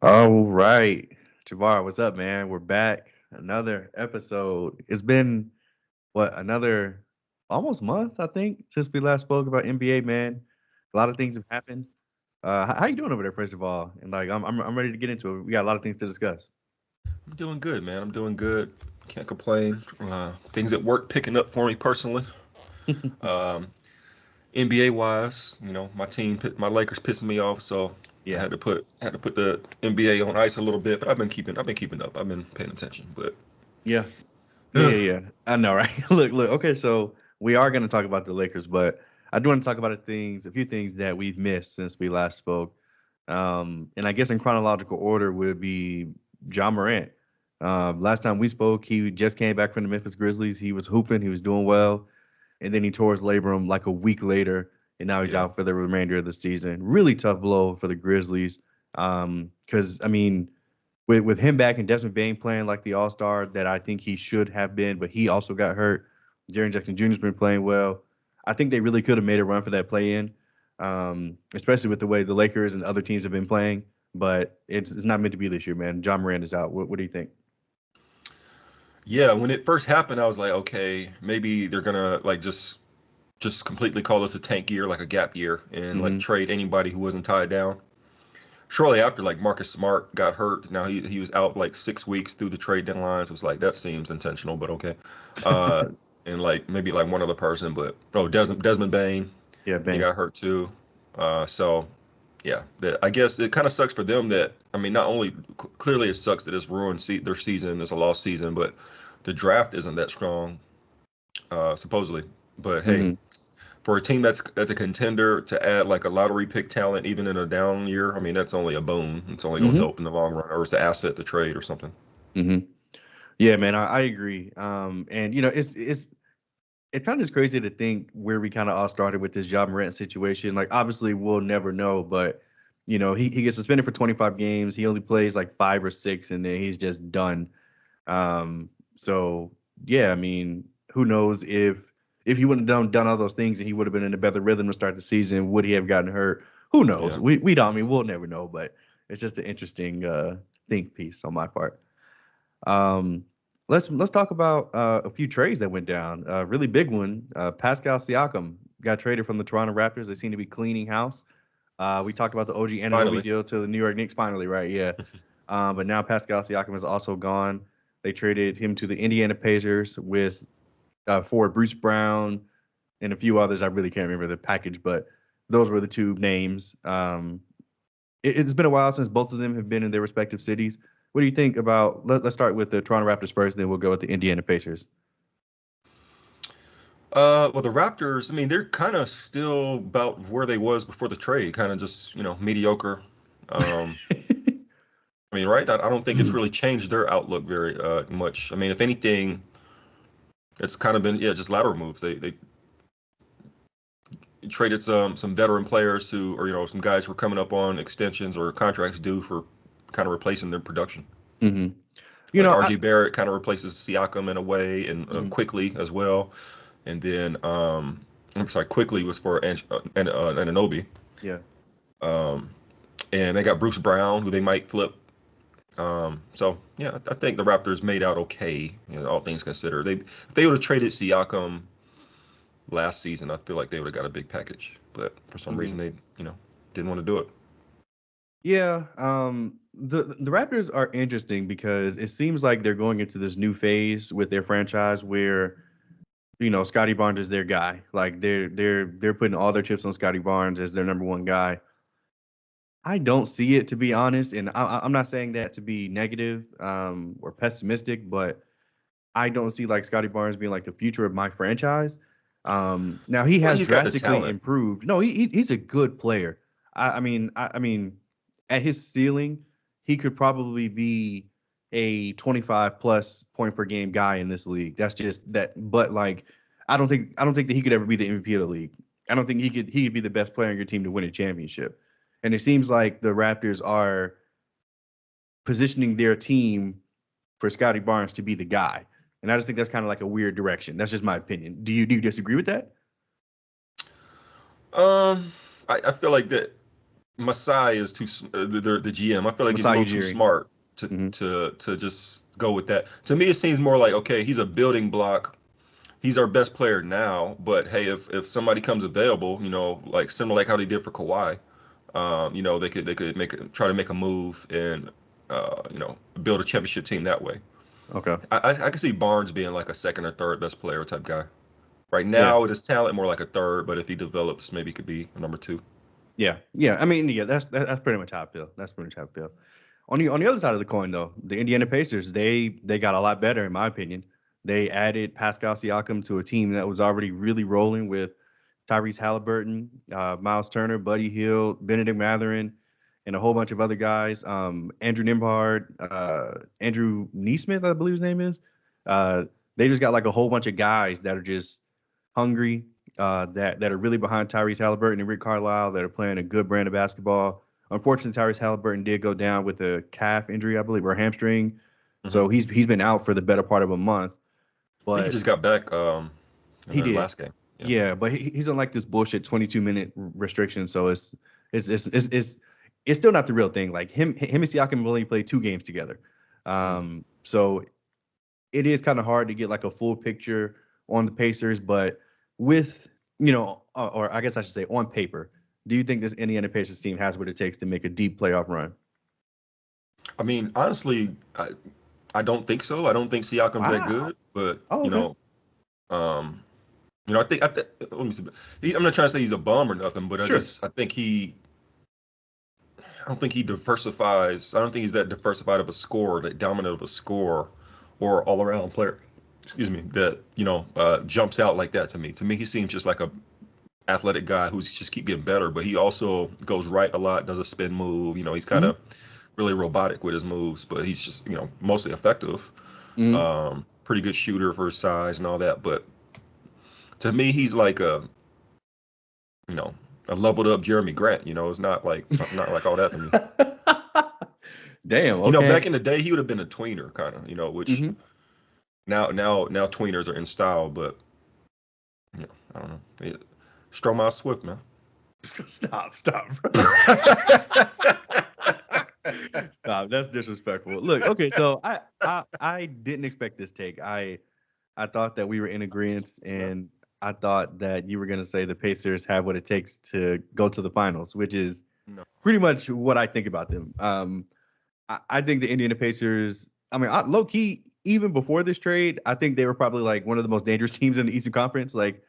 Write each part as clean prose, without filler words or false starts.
All right. Javar, what's up, man? We're back. Another episode. It's been another almost month, I think, since we last spoke about NBA, man. A lot of things have happened. How you doing over there, first of all? And I'm ready to get into it. We got a lot of things to discuss. I'm doing good, man. I'm doing good. Can't complain. Things at work picking up for me personally. Um, NBA wise, my my Lakers pissing me off, so I Yeah. had to put the NBA on ice a little bit. But I've been keeping up. I've been paying attention. But Yeah. Yeah. I know, right? Look. Okay, so we are going to talk about the Lakers, but I do want to talk about a few things that we've missed since we last spoke. And I guess in chronological order would be John Morant. Last time we spoke, he just came back from the Memphis Grizzlies. He was hooping, he was doing well, and then he tore his labrum like a week later, and now he's yeah, out for the remainder of the season. Really tough blow for the Grizzlies. Because I mean, with him back and Desmond Bain playing like the All Star that I think he should have been, but he also got hurt. Jaren Jackson Jr.'s been playing well. I think they really could have made a run for that play in, especially with the way the Lakers and other teams have been playing. But it's not meant to be this year, man. John Moran is out. What do you think? yeah. When it first happened, I was like, okay, maybe they're gonna like just completely call this a tank year, like a gap year, and like Mm-hmm. trade anybody who wasn't tied down. Shortly after, like Marcus Smart got hurt. Now he was out like 6 weeks through the trade deadlines. It was like that seems intentional, but okay. Uh, and like maybe like one other person, but Desmond Bain, Yeah, he Bain. got hurt too. So yeah, I guess it kind of sucks for them that I mean not only clearly it sucks that it's ruined their season, it's a lost season, but the draft isn't that strong supposedly. But hey, Mm-hmm. for a team that's a contender to add like a lottery pick talent even in a down year, I mean that's only a boon. It's only going to Mm-hmm. help in the long run, or it's an asset to trade or something. Mm-hmm. Yeah, man, I agree. And it's kind of just crazy to think where we kind of all started with this John Morant situation. Like, obviously, we'll never know, but he gets suspended for 25 games. He only plays like 5 or 6, and then he's just done. So yeah, I mean, who knows if he wouldn't have done all those things and he would have been in a better rhythm to start the season, would he have gotten hurt? Who knows? Yeah. We don't. I mean, we'll never know. But it's just an interesting think piece on my part. Um, let's talk about a few trades that went down. Really big one. Pascal Siakam got traded from the Toronto Raptors. They seem to be cleaning house. We talked about the OG Anunoby Finally. deal to the New York Knicks finally, right? Yeah. But now Pascal Siakam is also gone. They traded him to the Indiana Pacers with for Bruce Brown and a few others. I really can't remember the package, but those were the two names. It's been a while since both of them have been in their respective cities. What do you think about? Let's start with the Toronto Raptors first, and then we'll go with the Indiana Pacers. Well, the Raptors, I mean, they're kind of still about where they was before the trade, kind of just mediocre. Um, I mean, right? I don't think it's really changed their outlook very much. I mean, if anything, it's kind of been just lateral moves. They traded some veteran players who, or some guys who were coming up on extensions or contracts due for kind of replacing their production. hmm You Like know, RJ Barrett kind of replaces Siakam in a way, and mhm, quickly as well. And then I'm sorry, quickly was for Ananobi. yeah, Um, and they got Bruce Brown, who they might flip. So yeah, I think the Raptors made out okay, all things considered. If they would have traded Siakam last season, I feel like they would have got a big package. But for some reason, hmm they didn't want to do it. yeah. The Raptors are interesting because it seems like they're going into this new phase with their franchise where Scotty Barnes is their guy. Like they're putting all their chips on Scotty Barnes as their number one guy. I don't see it, to be honest, and I'm not saying that to be negative or pessimistic, but I don't see like Scotty Barnes being like the future of my franchise. Now he Well, has he's got the drastically talent. improved. No, he's a good player. I mean, at his ceiling, he could probably be a 25 plus point per game guy in this league. That's just that. But like, I don't think that he could ever be the MVP of the league. I don't think he could be the best player on your team to win a championship. And it seems like the Raptors are positioning their team for Scotty Barnes to be the guy. And I just think that's kind of like a weird direction. That's just my opinion. Do you disagree with that? Um, I feel like that. Masai is the GM. I feel like he's a Masai little too Ujiri. smart Hmm. to just go with that. To me, it seems more like, okay, he's a building block. He's our best player now, but hey, if somebody comes available, like similar like how they did for Kawhi, they could try to make a move and build a championship team that way. Okay. I could see Barnes being like a second or third best player type guy. Right Yeah. now, with his talent, more like a third, but if he develops, maybe he could be a number two. Yeah. Yeah. I mean, yeah, that's pretty much how I feel. That's pretty much how I feel. On the other side of the coin, though, the Indiana Pacers, they got a lot better, in my opinion. They added Pascal Siakam to a team that was already really rolling with Tyrese Halliburton, Miles Turner, Buddy Hield, Benedict Mathurin, and a whole bunch of other guys. Andrew Nembhard, Andrew Neesmith, I believe his name is. Uh, they just got like a whole bunch of guys that are just hungry, that are really behind Tyrese Halliburton and Rick Carlisle, that are playing a good brand of basketball. Unfortunately, Tyrese Halliburton did go down with a calf injury, I believe, or a hamstring. Hmm. So he's been out for the better part of a month. I think he But just got back in he the did, last game. Yeah. yeah. But he's on like this bullshit 22-minute restriction, so it's still not the real thing. Like him and Siakam only played 2 games together, Mhm. so it is kind of hard to get like a full picture on the Pacers. But with or I guess I should say on paper, do you think this Indiana Pacers team has what it takes to make a deep playoff run? I mean, honestly, I don't think so. I don't think Siakam's that Wow. good, but Oh, okay. um, I think let me see. I'm not trying to say he's a bum or nothing, but Sure. I don't think he diversifies. I don't think he's that diversified of a scorer, that dominant of a scorer, or all around player. Excuse me, that jumps out like that to me. To me, he seems just like a athletic guy who's just keep getting better, but he also goes right a lot, does a spin move. He's kind Hmm. of really robotic with his moves, but he's just mostly effective. Hmm. Pretty good shooter for his size and all that. But to me, he's like you know a leveled up Jeremy Grant. It's not like all that to me. Damn. Okay. Back in the day, he would have been a tweener kind of. Which Hmm. now tweeners are in style, but I don't know. Stromae Swift, man. Stop, bro. Stop. That's disrespectful. Look, okay, so I didn't expect this take. I thought that we were in agreement, Man. and I thought that you were going to say the Pacers have what it takes to go to the finals, which is No. pretty much what I think about them. I think the Indiana Pacers. I mean, low key, even before this trade, I think they were probably like one of the most dangerous teams in the Eastern Conference. Like,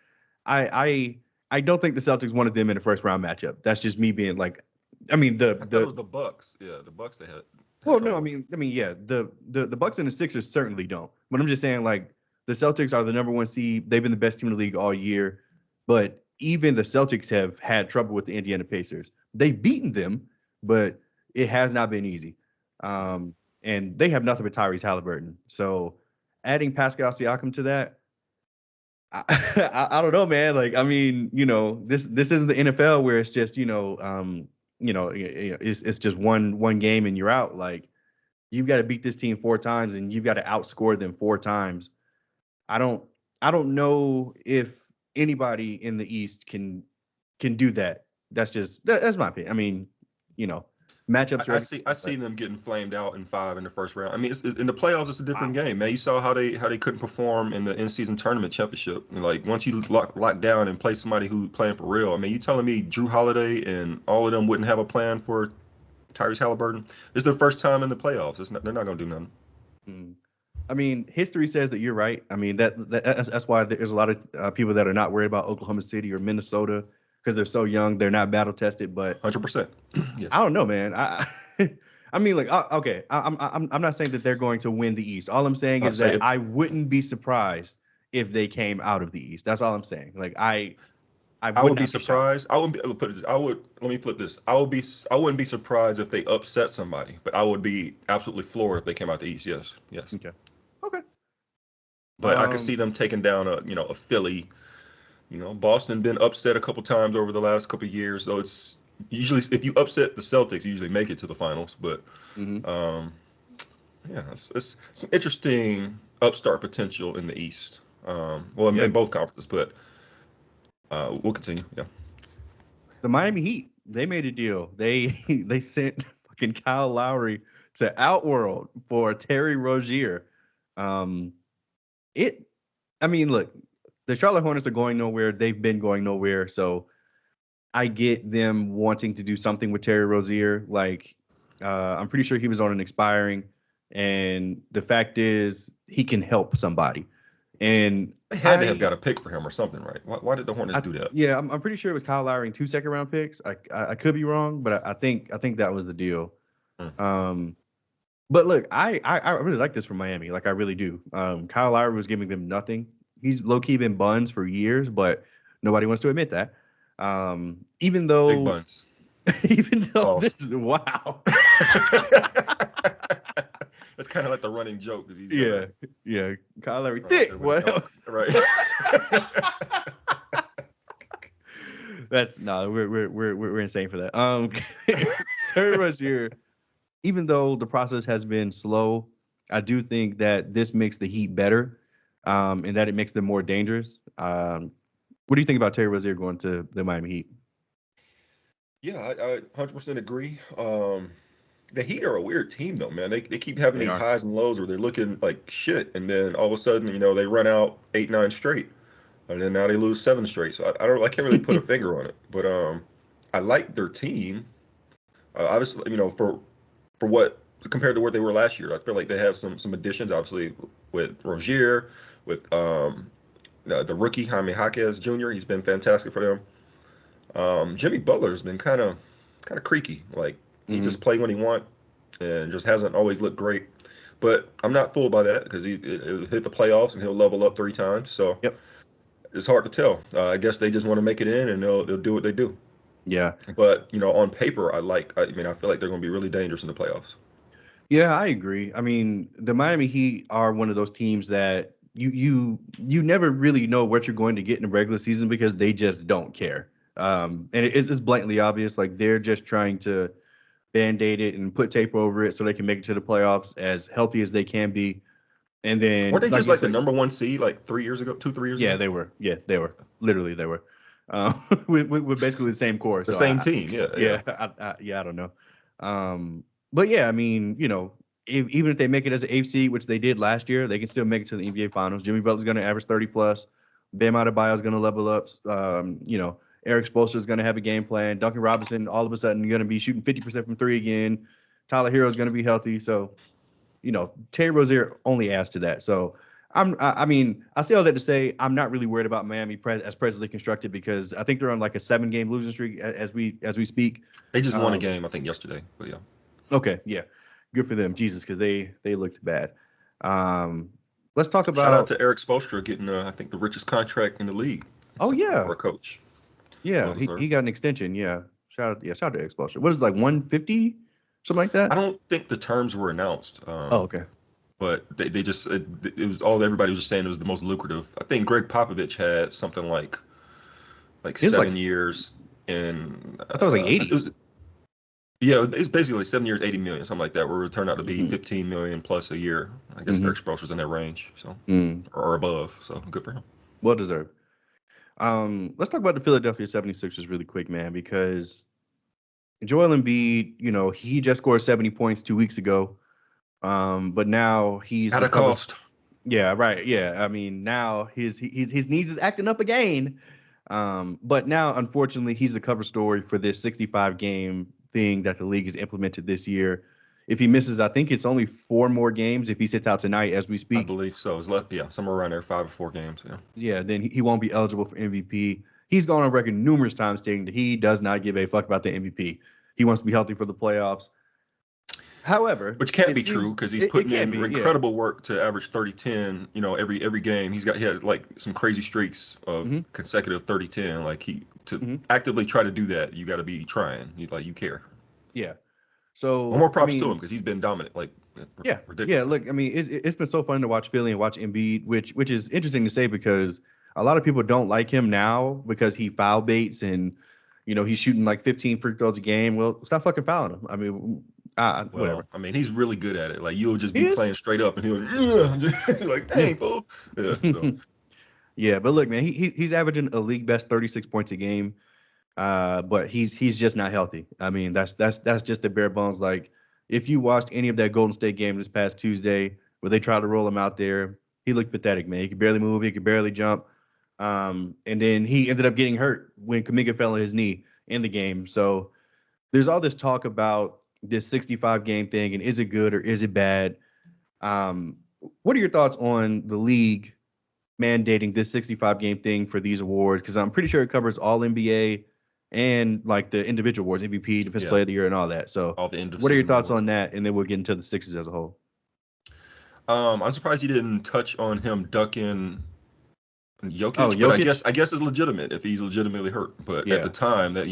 I I don't think the Celtics wanted them in a first round matchup. That's just me being like, I mean I thought it the was the Bucks. Yeah, the Bucks they had well, no, trouble with. yeah, the Bucks and the Sixers certainly don't. But I'm just saying, like, the Celtics are the number one seed. They've been the best team in the league all year. But even the Celtics have had trouble with the Indiana Pacers. They've beaten them, but it has not been easy. And they have nothing but Tyrese Halliburton. So adding Pascal Siakam to that, I, I don't know, man. Like, I mean, this isn't the NFL where it's just, it's just one game and you're out. Like, you've got to beat this team 4 times and you've got to outscore them 4 times. I don't I don't know if anybody in the East can do that. That's my opinion. I mean, you know, matchups are I everything, see but them getting flamed out in 5 in the first round. I mean, in the playoffs, it's a different game, man. You saw how they couldn't perform in the in-season tournament championship. And like once you lock down and play somebody who playing for real, I mean, you telling me Drew Holiday and all of them wouldn't have a plan for Tyrese Halliburton? It's their first time in the playoffs. They're not gonna do nothing. mm. I mean, history says that you're right. I mean, that's why there's a lot of people that are not worried about Oklahoma City or Minnesota because they're so young, they're not battle tested. But 100%. I Yes. don't know, man. I mean, like, okay, I'm not saying that they're going to win the East. All I'm saying I is say that if I wouldn't be surprised if they came out of the East. That's all I'm saying. Like, I I would would be not be shocked. surprised. I wouldn't be, put it. I would let me flip this. I wouldn't be surprised if they upset somebody, but I would be absolutely floored if they came out the East. Yes, yes. Okay. Okay. But I could Um. see them taking down a Philly. Boston been upset a couple times over the last couple of years, so it's usually if you upset the Celtics, you usually make it to the finals. But Mhm. um, yeah, it's some interesting upstart potential in the East. Well, Yeah. in both conferences, but we'll continue. Yeah. The Miami Heat. they made a deal. They they sent fucking Kyle Lowry to Outworld for Terry Rozier. Um, it. I mean, look, the Charlotte Hornets are going nowhere. They've been going nowhere. So I get them wanting to do something with Terry Rozier. Like, I'm pretty sure he was on an expiring, and the fact is he can help somebody. And They had to have got a pick for him or something, right? Why did the Hornets do that? yeah, I'm pretty sure it was Kyle Lowry and 2 second-round picks. I could be wrong, but I think that was the deal. Hmm. But look, I really like this from Miami. Like I really do. Kyle Lowry was giving them nothing. He's low key been buns for years, but nobody wants to admit that. Even Big though, buns. even though Pause. this is wow. That's kind of like the running joke because he's Yeah. Kyle Lowry right, thick. What? right. That's no, we're insane for that. Terry Rozier, even though the process has been slow, I do think that this makes the Heat better, and that it makes them more dangerous. What do you think about Terry Rozier going to the Miami Heat? Yeah, I 100% agree. The Heat are a weird team though, man. They keep having They these are. highs and lows where they're looking like shit, and then all of a sudden, they run out 8, 9 straight, and then now they lose 7 straight. So I can't really put a finger on it, but I like their team. Obviously, for what compared to what they were last year, I feel like they have some additions. Obviously, with Rozier, with the rookie Jaime Jaquez Jr. He's been fantastic for them. Jimmy Butler's been kind of creaky. Like he Mm-hmm. just play when he want and just hasn't always looked great. But I'm not fooled by that because he'll hit the playoffs and he'll level up 3 times. So Yep. it's hard to tell. I guess they just want to make it in and they'll do what they do. Yeah. But on paper, I feel like they're going to be really dangerous in the playoffs. Yeah, I agree. I mean, the Miami Heat are one of those teams that you never really know what you're going to get in the regular season because they just don't care. And it's blatantly obvious. Like they're just trying to band-aid it and put tape over it so they can make it to the playoffs as healthy as they can be. And Weren't then, they like just you like the said, number one seed like 3 years ago, 3 years yeah, ago? they were. Yeah, they were. Literally, they were. With basically the same core. The So same team, yeah, yeah. I don't know. But yeah, I mean, even if they make it as an eighth seed, which they did last year, they can still make it to the NBA Finals. Jimmy Butler's going to average 30 plus. Bam Adebayo is going to level up. Eric Spoelstra is going to have a game plan. Duncan Robinson all of a sudden going to be shooting 50% from three again. Tyler Hero is going to be healthy. So, Terry Rozier only adds to that. So I mean, I say all that to say I'm not really worried about Miami as presently constructed because I think they're on like a 7-game losing streak as we speak. They just won a Um, game, I think, yesterday. But yeah. okay, yeah, good for them, Jesus, because they looked bad. Let's talk Shout out about. to Eric Spoelstra getting, I think, the richest contract in the league Oh for yeah, a coach. Well yeah, he deserved. got an extension. Yeah, shout out to Exposure. What is it, like 150, something like I that? don't think the terms were announced, Oh, okay. but they just it was all everybody was just saying it was the most lucrative. I think Greg Popovich had something like It was like 7 years, and I thought it was like it 80. was yeah, it's basically like 7 years, 80 million, something like that, where it turned out to be Mm-hmm. 15 million plus a year. I guess Mm-hmm. Eric Spoelstra's in that range, so Mm. or above, so good for him. Well deserved. Let's talk about the Philadelphia 76ers really quick, man, because Joel Embiid, he just scored 70 points 2 weeks ago. But now he's At the a cover. cost. Yeah, right. Yeah. I mean, now his knees is acting up again. But now, unfortunately, he's the cover story for this 65 game thing that the league has implemented this year. If he misses, I think it's only 4 more games if he sits out tonight as we I speak. believe so. It's left, yeah, somewhere around there, 5 or 4 games. Yeah. Yeah, then he won't be eligible for MVP. He's gone on record numerous times stating that he does not give a fuck about the MVP. He wants to be healthy for the playoffs. However, Which can't it be true seems because he's it putting can in be, yeah. incredible work to average 30-10, every game. He had like some crazy streaks of Hmm. consecutive 30-10. Like to Hmm. actively try to do that, you got to be trying. You care. Yeah. Well, So more I props to him mean, because he's been dominant, like yeah. ridiculously. Look, I mean, it's been so fun to watch Philly and watch Embiid, which is interesting to say because a lot of people don't like him now because he foul baits and he's shooting like 15 free throws a game. Well, stop fucking fouling him. I mean, Well, whatever. I mean, he's really good at it. Like you'll just He be is. playing straight up, and he'll just like, Yeah. dang fool. Yeah. So Yeah, but look, man, he's averaging a league best 36 points a game. But he's just not healthy. I mean, that's just the bare bones. Like if you watched any of that Golden State game this past Tuesday where they tried to roll him out there, he looked pathetic, man. He could barely move, he could barely jump. And then he ended up getting hurt when Kaminga fell on his knee in the game. So there's all this talk about this 65 game thing and is it good or is it bad? Um, what are your thoughts on the league mandating this 65 game thing for these awards? Because I'm pretty sure it covers all NBA and like the individual awards, MVP, Defensive Yeah, Player of the Year, and all that. So, all the end of what are your season thoughts awards. on that? And then we'll get into the Sixers as a whole. I'm surprised you didn't touch on him ducking Oh, Jokic, but Jokic? I guess it's legitimate if he's legitimately hurt. But at the Yeah, time that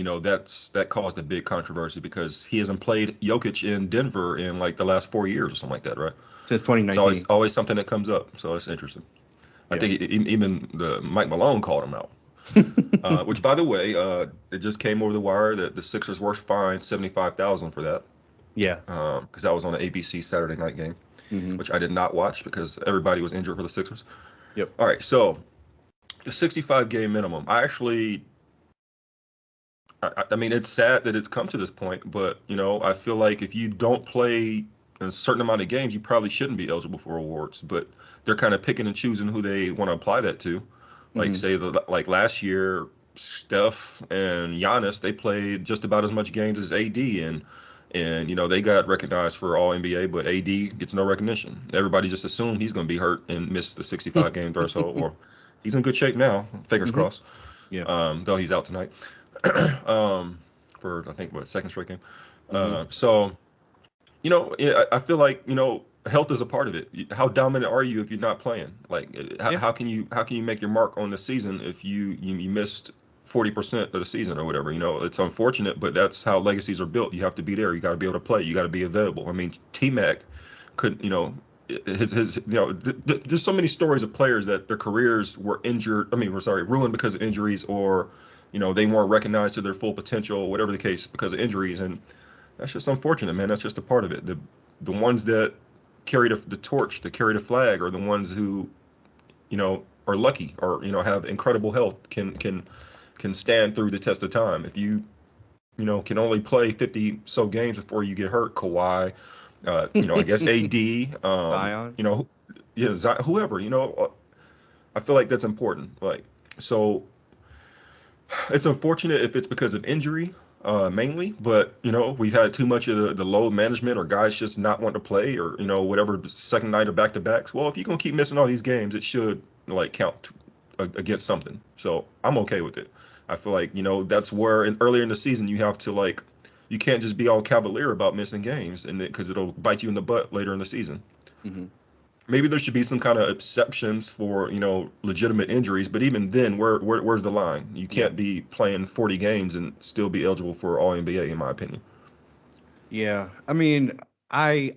that caused a big controversy because he hasn't played Jokic in Denver in like the last 4 years or something like that, right? since It's 2019. always something that comes up, so it's interesting. I Yeah. think even the Mike Malone called him out. Which, by the way, it just came over the wire that the Sixers were fined 75,000 for that, Yeah. because that was on the ABC Saturday night game, Hmm. which I did not watch because everybody was injured for the Sixers. Yep. All right, so the 65 game minimum. I mean, it's sad that it's come to this point, but I feel like if you don't play a certain amount of games, you probably shouldn't be eligible for awards. But they're kind of picking and choosing who they want to apply that to. Like Hmm. say like last year, Steph and Giannis, they played just about as much games as AD, and they got recognized for All NBA, but AD gets no recognition. Everybody just assumed he's going to be hurt and miss the 65 game threshold, or he's in good shape now. Fingers Hmm. crossed. Yeah. Though he's out tonight. um, for I think what second straight game. Hmm. So yeah, I feel like health is a part of it. How dominant are you if you're not playing? Like Yeah. how can you make your mark on the season if you missed 40% of the season or whatever? It's unfortunate, but that's how legacies are built. You have to be there. You got to be able to play. You got to be available. I mean, T Mac could his there's so many stories of players that their careers were injured. I mean, we're sorry, ruined because of injuries, or they weren't recognized to their full potential, whatever the case, because of injuries. And that's just unfortunate, man. That's just a part of it. The ones that carry the torch, that carry the flag, are the ones who are lucky, or have incredible health, can stand through the test of time. If you can only play 50 so games before you get hurt, Kawhi, I guess AD, Zion. yeah, whoever, I feel like that's important. Like, so it's unfortunate if it's because of injury, mainly, but we've had too much of the load management, or guys just not want to play, or whatever, second night of back to backs. Well, if you're gonna keep missing all these games, it should like count against something. So I'm okay with it. I feel like that's where earlier in the season you have to like, you can't just be all cavalier about missing games, and because it'll bite you in the butt later in the season. Hmm. Maybe there should be some kind of exceptions for legitimate injuries, but even then, where's the line? You Yeah. can't be playing 40 games and still be eligible for All NBA, in my opinion. Yeah. I mean, I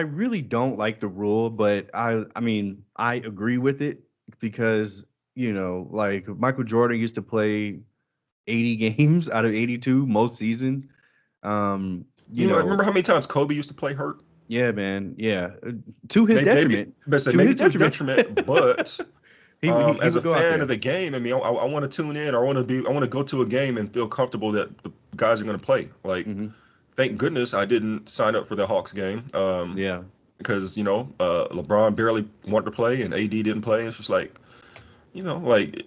really don't like the rule, but I mean, I agree with it because, like Michael Jordan used to play 80 games out of 82 most seasons. Um, you Remember know, how many times Kobe used to play hurt? yeah, man. Yeah. To his Maybe, detriment. but say To maybe his to his detriment. detriment, but He as a would go out fan of there. the game, I mean, I want to tune in, or I want to go to a game and feel comfortable that the guys are going to play. Like, Hmm. thank goodness I didn't sign up for the Hawks game. Yeah. Because LeBron barely wanted to play and AD didn't play. It's just like, like,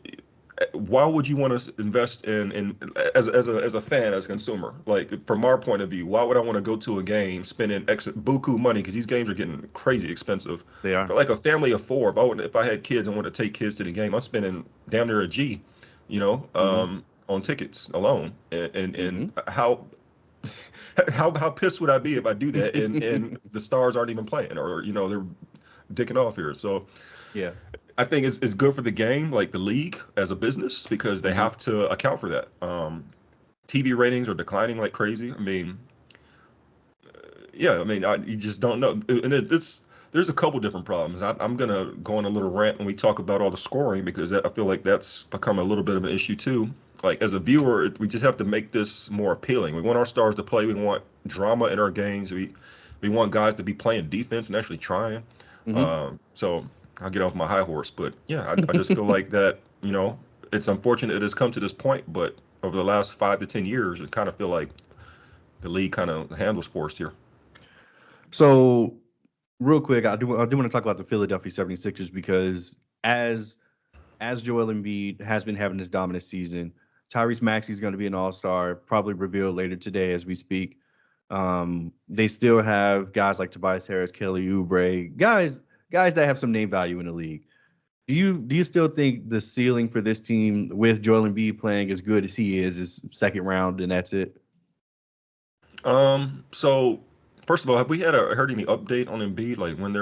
why would you want to invest in as a fan, as a consumer? Like, from our point of view, why would I want to go to a game spending buku money, because these games are getting crazy expensive They are. for like a family of four? If I had kids and wanted to take kids to the game, I'm spending damn near a G, Hmm. on tickets alone. And Hmm. how pissed would I be if I do that and the stars aren't even playing, or they're dicking off here? So Yeah. I think it's good for the game, like the league as a business, because they Hmm. have to account for that. TV ratings are declining like crazy. I mean, yeah, I mean, you just don't know, and it's there's a couple different problems. I'm gonna go on a little rant when we talk about all the scoring, because I feel like that's become a little bit of an issue too. Like, as a viewer, we just have to make this more appealing. We want our stars to play. We want drama in our games. We want guys to be playing defense and actually trying. Hmm. So I'll get off my high horse, but yeah, I just feel like that. It's unfortunate it has come to this point, but over the last 5 to 10 years, it kind of feel like the league kind of handles forced here. So, real quick, I do want to talk about the Philadelphia 76ers because as Joel Embiid has been having this dominant season, Tyrese Maxey is going to be an all-star, probably revealed later today as we speak. They still have guys like Tobias Harris, Kelly Oubre, guys that have some name value in the league. Do you still think the ceiling for this team with Joel Embiid playing as good as he is second round and that's it? So first of all, have we heard any update on Embiid, like when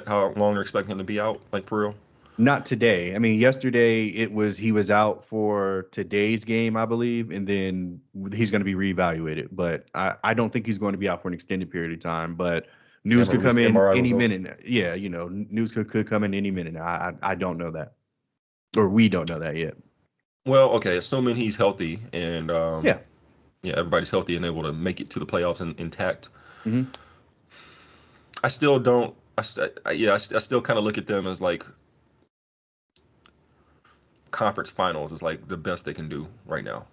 how long they're expecting him to be out, like for real? Not today. I mean, yesterday he was out for today's game, I believe, and then he's going to be reevaluated. But I don't think he's going to be out for an extended period of time. But They news haven't could come released the in MRI any results. minute. Yeah, news could come in any minute. I don't know that, or we don't know that yet. Well, okay, assuming he's healthy and Yeah. yeah, everybody's healthy and able to make it to the playoffs intact. Hmm. I still don't. I still kind of look at them as like conference finals is like the best they can do right now.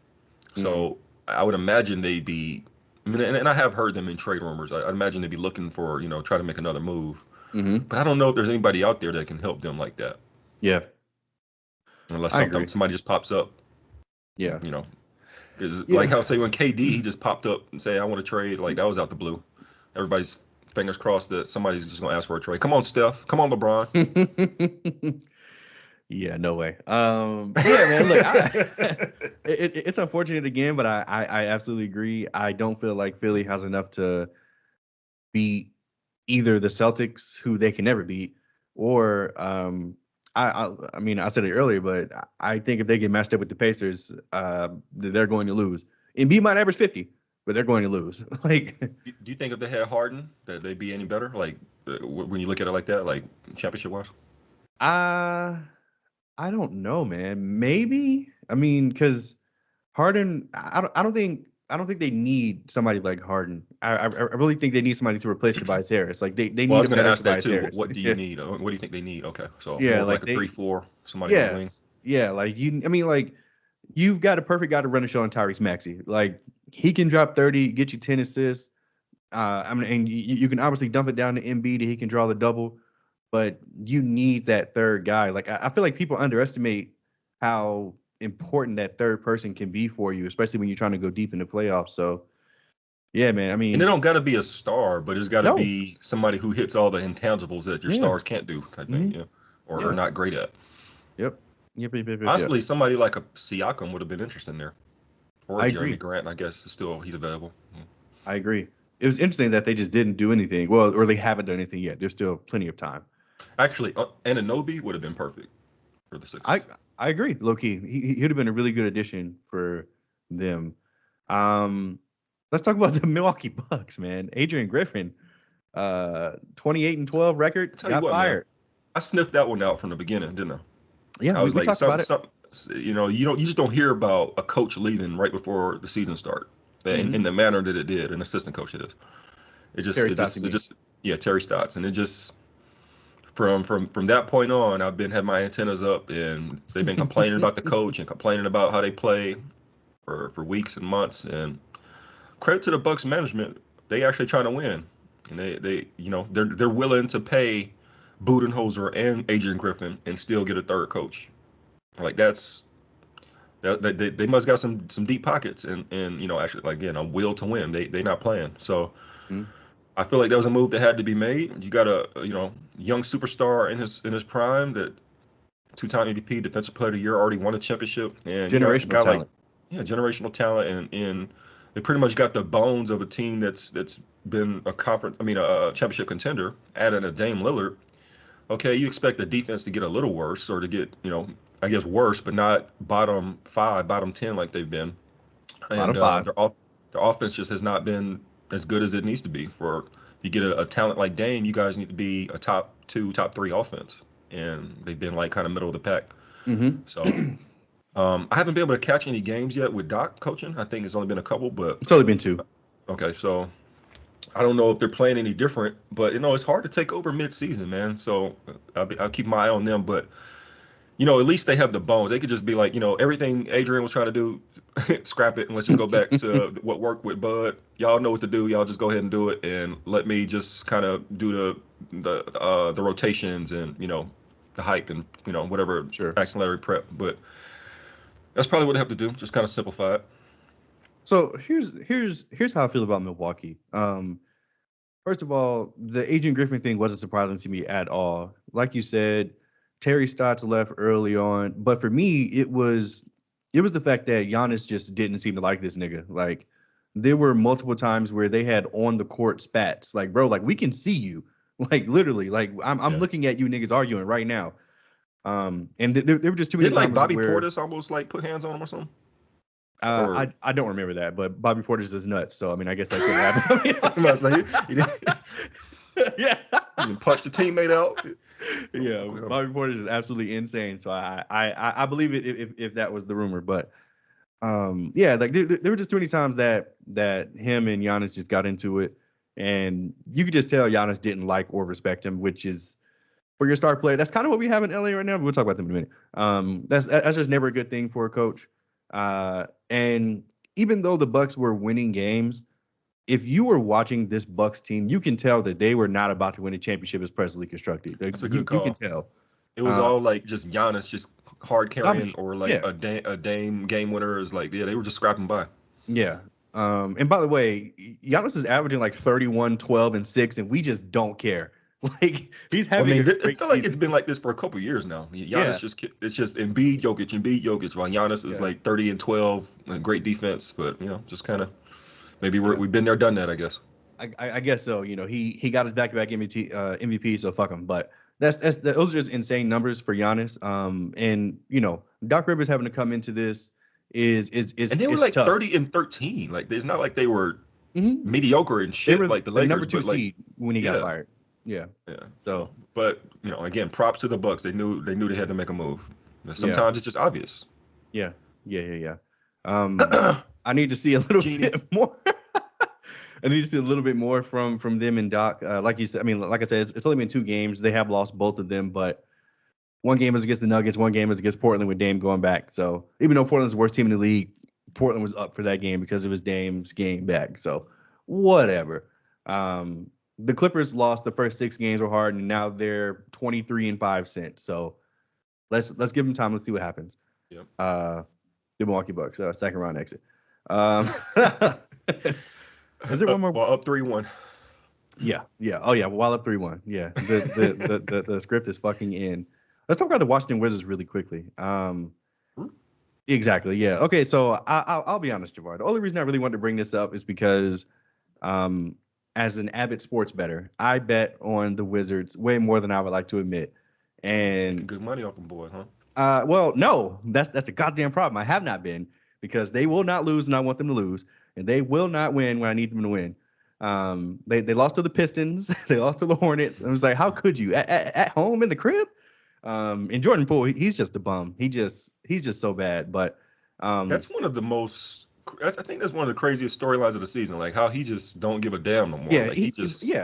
Mm. So I would imagine they'd be. I mean, and I have heard them in trade rumors. I'd imagine they'd be looking for try to make another move. Hmm. But I don't know if there's anybody out there that can help them like that, Yeah, unless I agree. somebody just pops up. Yeah. You know, is like Yeah. how say when KD he just popped up and say I want to trade, like that was out the blue. Everybody's fingers crossed that somebody's just gonna ask for a trade. Come on, Steph. Come on, LeBron. Yeah, no way. Yeah, man. Look, it's unfortunate again, but I absolutely agree. I don't feel like Philly has enough to beat either the Celtics, who they can never beat, or I mean, I said it earlier, but I think if they get matched up with the Pacers, they're going to lose. Embiid might average 50, but they're going to lose. Like, Do you think if they had Harden that they'd be any better? Like when you look at it like that, like championship wise? uh I don't know, man. Maybe. I mean, because Harden, I don't think they need somebody like Harden. I really think they need somebody to replace Tobias Harris. Like they Well, I need was a going to better ask that Tobias too. Harris. What do you need? What do you think they need? Okay, so Yeah, more of like like a they 3-4, somebody on the wing. yes. Yeah, like I mean, like you've got a perfect guy to run the show on Tyrese Maxey. Like he can drop 30, get you 10 assists. I mean, and you can obviously dump it down to Embiid, he can draw the double, but you need that third guy. Like I feel like people underestimate how important that third person can be for you, especially when you're trying to go deep in the playoffs. So yeah, man. I And it mean, don't got to be a star, but it's got to no. be somebody who hits all the intangibles that your Yeah. stars can't do, type thing, Hmm. yeah, or are Yeah. not great at. Yep. Yep. Honestly, somebody like a Siakam would have been interesting there, or I Jeremy agree. Grant. I guess still he's available. I agree. It was interesting that they just didn't do anything. Well, or they haven't done anything yet. There's still plenty of time. Actually, Anunoby would have been perfect for the I Sixers. I agree. Low key, he'd have been a really good addition for them. Um, let's talk about the Milwaukee Bucks, man. Adrian Griffin, 28-12 record, I tell you got what, man, fired. I sniffed that one out from the beginning, didn't I? Yeah, I was we like, talked about it. some, you just don't hear about a coach leaving right before the season start, in Hmm. the manner that it did, an assistant coach it is. Terry Stotts, you mean? Yeah, Terry Stotts, and it just from that point on, I've been had my antennas up, and they've been complaining about the coach and complaining about how they play for weeks and months. And credit to the Bucks management, they actually trying to win, and they're willing to pay Budenholzer and Adrian Griffin and still get a third coach. Like they must got some deep pockets and actually like again a will to win. They not playing. So Mhm. I feel like that was a move that had to be made. You got a young superstar in his prime, that two-time MVP, Defensive Player of the Year, already won a championship, and you got a Generational guy like talent. generational talent, and they pretty much got the bones of a team that's been a championship contender. Adding a Dame Lillard, okay, you expect the defense to get a little worse or to get I guess worse, but not bottom 5, bottom 10 like they've been, Bottom and five. their offense just has not been as good as it needs to be. For if you get a talent like Dame, you guys need to be a top 2, top 3 offense, and they've been like kind of middle of the pack. Hmm. So I haven't been able to catch any games yet with Doc coaching. I think it's only been a couple, but It's only been two. okay, so I don't know if they're playing any different, but it's hard to take over mid-season, man. So I'll keep my eye on them. But at least they have the bones. They could just be like, everything Adrian was trying to do, scrap it, and let's just go back to what worked with Bud. Y'all know what to do. Y'all just go ahead and do it, and let me just kind of do the rotations and the hype and whatever Sure. auxiliary prep. But that's probably what they have to do. Just kind of simplify it. So here's how I feel about Milwaukee. First of all, the Adrian Griffin thing wasn't surprising to me at all. Like you said, Terry Stotts left early on, but for me, it was the fact that Giannis just didn't seem to like this nigga. Like there were multiple times where they had on the court spats. Like, bro, like we can see you. Like literally, like I'm looking at you niggas arguing right now. And there were just too many Did like times Bobby where Portis almost like put hands on him or something? I don't remember that, but Bobby Portis is nuts, so I mean I guess that could happen. I'm not saying he didn't, Yeah. he didn't punch the teammate out. Yeah, Bobby Portis is absolutely insane. So I believe it if that was the rumor, but yeah, like there were just too many times that him and Giannis just got into it, and you could just tell Giannis didn't like or respect him, which is for your star player. That's kind of what we have in LA right now. But we'll talk about them in a minute. That's just never a good thing for a coach. And even though the Bucks were winning games, if you were watching this Bucks team, you can tell that they were not about to win a championship as presently constructed. That's a good call. You can tell. It was all like just Giannis just hard carrying or like yeah. a Dame game winner is like, yeah, they were just scrapping by. Yeah. And by the way, Giannis is averaging like 31, 12, and 6, and we just don't care. Like he's having I feel like it's been like this for a couple of years now. Giannis it's just Embiid, Jokic, while Giannis is like 30 and 12, great defense, but just kind of maybe we've been there, done that, I guess. I guess so. He got his back-to-back MVP, so fuck him. But those are just insane numbers for Giannis. And Doc Rivers having to come into this is and they were like tough. 30 and 13. Like it's not like they were mediocre and shit like the Lakers, number 2 but seed when he got fired. Yeah. So, but again, props to the Bucks. They knew they had to make a move. Sometimes it's just obvious. Yeah. I need to see a little bit more. I need to see a little bit more from them and Doc. Like you said, I mean, like I said, it's only been 2 games. They have lost both of them, but one game was against the Nuggets, one game was against Portland with Dame going back. So even though Portland's the worst team in the league, Portland was up for that game because it was Dame's game back. So whatever. The Clippers lost the first 6 games were hard, and now they're 23-5 since. So let's give them time. Let's see what happens. Yep. The Milwaukee Bucks, second round exit. Is there one more? Well, up 3-1. Yeah. Oh yeah. While up 3-1. Yeah. The script is fucking in. Let's talk about the Washington Wizards really quickly. Exactly. Yeah. Okay. So I'll be honest, Javar. The only reason I really wanted to bring this up is because, as an avid sports bettor, I bet on the Wizards way more than I would like to admit. And good money off them boys, huh? Well, no, that's a goddamn problem. I have not been, because they will not lose and I want them to lose, and they will not win when I need them to win. They lost to the Pistons, they lost to the Hornets. And I was like, how could you at home in the crib? And Jordan Poole, he's just a bum. He's just so bad. But that's one of the most. I think that's one of the craziest storylines of the season. Like how he just don't give a damn no more. Yeah, like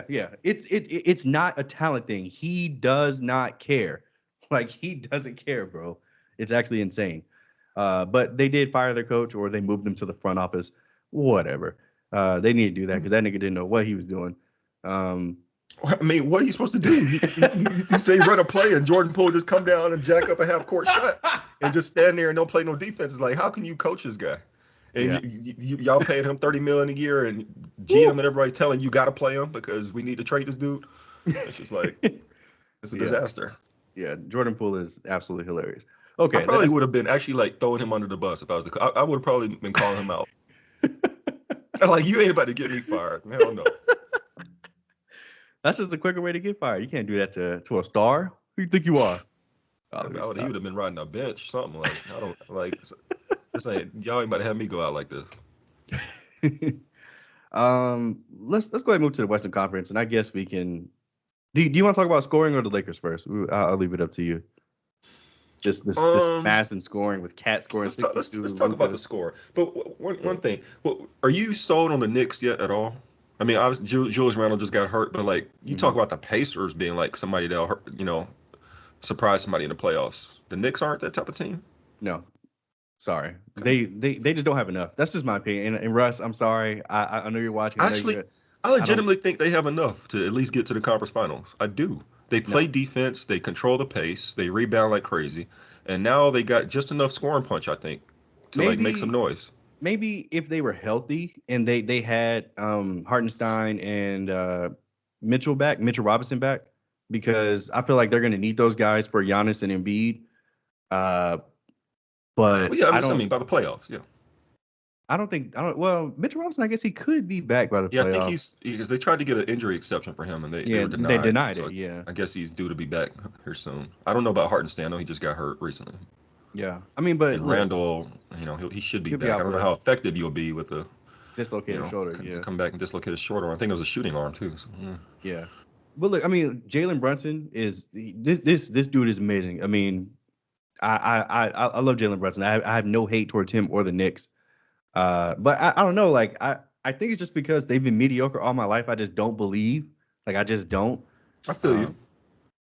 yeah. It's not a talent thing. He does not care. Like he doesn't care, bro. It's actually insane. But they did fire their coach, or they moved him to the front office. Whatever. They need to do that because that nigga didn't know what he was doing. I mean, what are you supposed to do? You say run a play and Jordan Poole just come down and jack up a half court shot and just stand there and don't play no defense. It's like, how can you coach this guy? And y'all paying him $30 million a year, and GM and everybody telling you got to play him because we need to trade this dude. It's just like it's a disaster. Yeah, Jordan Poole is absolutely hilarious. Okay, I probably would have been actually like throwing him under the bus if I was the. I would have probably been calling him out. Like, you ain't about to get me fired. Hell no. That's just a quicker way to get fired. You can't do that to a star. Who you think you are? He would have been riding a bench, something like. I don't like. This ain't, y'all ain't about to have me go out like this. Let's go ahead and move to the Western Conference, and I guess we can. Do you want to talk about scoring or the Lakers first? I'll leave it up to you. Just this mass and scoring with Cat scoring. Let's talk about the score. But one thing, are you sold on the Knicks yet at all? I mean, obviously Julius Randle just got hurt, but like you talk about the Pacers being like somebody that'll hurt, surprise somebody in the playoffs. The Knicks aren't that type of team. No, sorry. Okay. They just don't have enough. That's just my opinion. And Russ, I'm sorry. I know you're watching. I know Actually, you're. I I don't. legitimately think they have enough to at least get to the conference finals. I do. They play No. defense, they control the pace, they rebound like crazy, and now they got just enough scoring punch, I think, to like make some Maybe noise. maybe if they were healthy and they had Hartenstein and Mitchell Robinson back, because I feel like they're going to need those guys for Giannis and Embiid. Uh, Well, but yeah, I mean by the playoffs, yeah. I don't. Well, Mitchell Robinson, I guess he could be back by the Yeah, I think playoffs. because they tried to get an injury exception for him and they Yeah, were they denied. denied So it. Yeah, I guess he's due to be back here soon. I don't know about Hartenstein. I know he just got hurt recently. yeah. I mean, but And look, Randall, he should be he'll be back. I out don't know for how effective he'll be with the, dislocated shoulder. to Yeah, come back and dislocate his shoulder. I think it was a shooting arm too. So, yeah. yeah. But look, I mean, Jalen Brunson this dude is amazing. I mean, I love Jalen Brunson. I have no hate towards him or the Knicks. But I don't know. Like I think it's just because they've been mediocre all my life. I just don't believe. Like I just don't. I feel you. Um,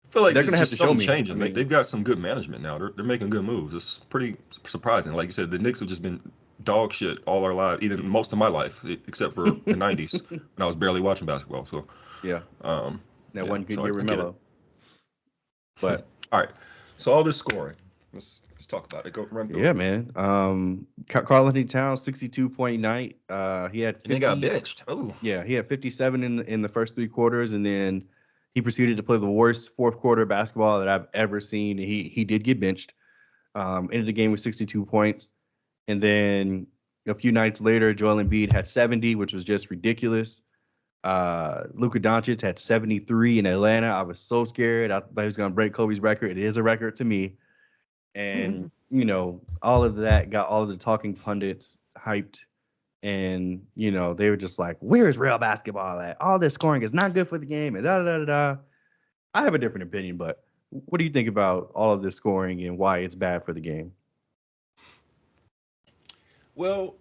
I feel like they're it's gonna have just to show something me. I changing. mean, They've got some good management now. They're making good moves. It's pretty surprising. Like you said, the Knicks have just been dog shit all our lives, even most of my life, except for the '90s when I was barely watching basketball. So, yeah, um, that yeah. one good So year I with get it. Melo. But All right. So all this scoring. Let's talk about it. Go run through yeah, it. man. Karl Anthony Towns 62-point night. He had And they got 50. benched. Oh, Yeah, he had 57 in the first three quarters, and then he proceeded to play the worst fourth quarter basketball that I've ever seen. He did get benched. Ended the game with 62 points. And then a few nights later, Joel Embiid had 70, which was just ridiculous. Luka Doncic had 73 in Atlanta. I was so scared. I thought he was going to break Kobe's record. It is a record to me. And, all of that got all of the talking pundits hyped. And, they were just like, where's real basketball at? All this scoring is not good for the game. And da da da da. I have a different opinion, but what do you think about all of this scoring and why it's bad for the game? well,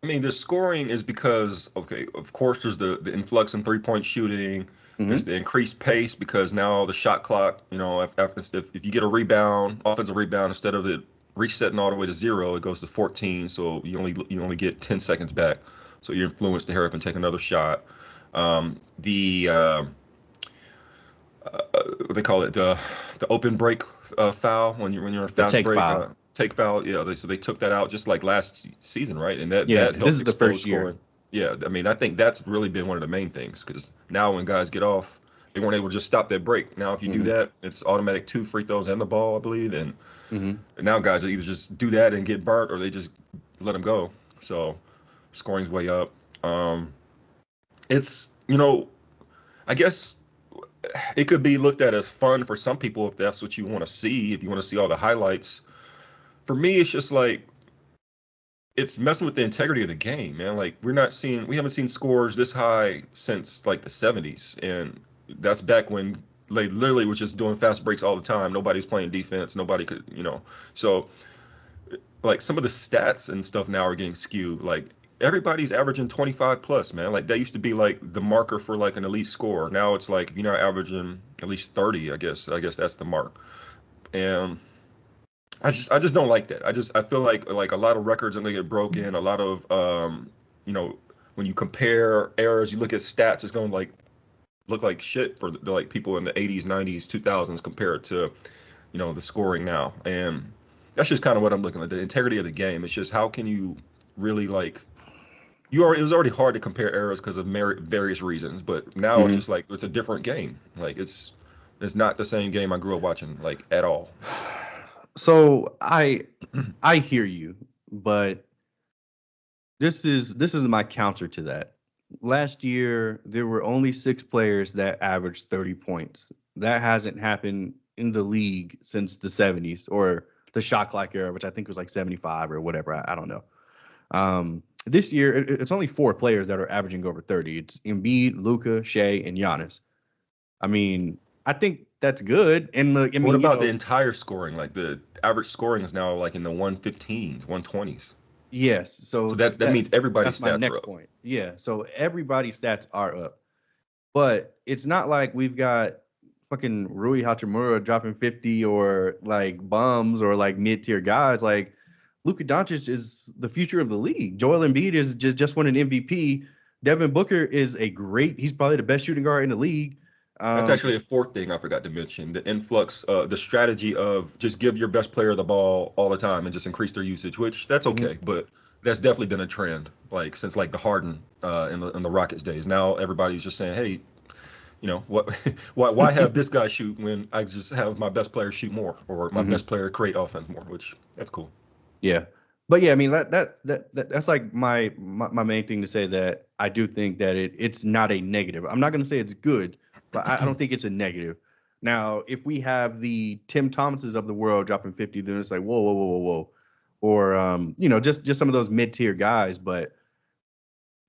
I mean, the scoring is because, okay, of course, there's the influx in 3-point shooting. There's Mm-hmm. the increased pace because now the shot clock, if you get a rebound, offensive rebound, instead of it resetting all the way to 0, it goes to 14. So you only get 10 seconds back. So you're influenced to hurry up and take another shot. The what they call it, the open break foul when you're in a The fast take break, foul. take foul. Yeah, so they took that out just like last season, right? And that Yeah, that this helped is the explode first year. scoring. Yeah, I mean, I think that's really been one of the main things because now when guys get off, they weren't able to just stop that break. Now if you do Mm-hmm. that, it's automatic 2 free throws and the ball, I believe. And Mm-hmm. now guys will either just do that and get burnt or they just let them go. So scoring's way up. It's I guess it could be looked at as fun for some people if that's what you want to see, if you want to see all the highlights. For me, it's just like it's messing with the integrity of the game, man. Like we haven't seen scores this high since like the 70s, and that's back when they literally was just doing fast breaks all the time. Nobody's playing defense. Nobody could. So like some of the stats and stuff now are getting skewed. Like everybody's averaging 25 plus, man. Like that used to be like the marker for like an elite score. Now it's like if you're not averaging at least 30, I guess that's the mark. And I just don't like that. I feel like a lot of records are gonna get broken. A lot of you know, when you compare eras, you look at stats, it's gonna like look like shit for the like people in the 80s, 90s, 2000s compared to the scoring now. And that's just kind of what I'm looking at. The integrity of the game. It's just how can you really like it was already hard to compare eras because of various reasons, but now it's Mm-hmm. just like it's a different game. Like it's not the same game I grew up watching like at all. So I hear you, but this is my counter to that. Last year there were only 6 players that averaged 30 points. That hasn't happened in the league since the 70s or the shot clock era, which I think was like 75 or whatever. I don't know. This year it's only 4 players that are averaging over 30. It's Embiid, Luka, Shea, and Giannis. I mean, I think that's good. And look, I What mean, about the entire scoring? Like the average scoring is now like in the 115s, 120s. yes. So So that means everybody's that's my stats are next up. point. Yeah. So everybody's stats are up, but it's not like we've got fucking Rui Hachimura dropping 50 or like bums or like mid-tier guys. Like Luka Doncic is the future of the league. Joel Embiid is just won an MVP. Devin Booker is he's probably the best shooting guard in the league. That's actually a fourth thing I forgot to mention: the influx, the strategy of just give your best player the ball all the time and just increase their usage. Which that's okay, but that's definitely been a trend, like since like the Harden in the Rockets days. Now everybody's just saying, hey, what, why have this guy shoot when I just have my best player shoot more or my best player create offense more? Which that's cool. Yeah. But yeah, I mean that's like my main thing to say, that I do think that it's not a negative. I'm not going to say it's good, but I don't think it's a negative. Now, if we have the Tim Thomases of the world dropping 50, then it's like whoa, whoa, whoa, whoa, whoa, or just some of those mid tier guys. But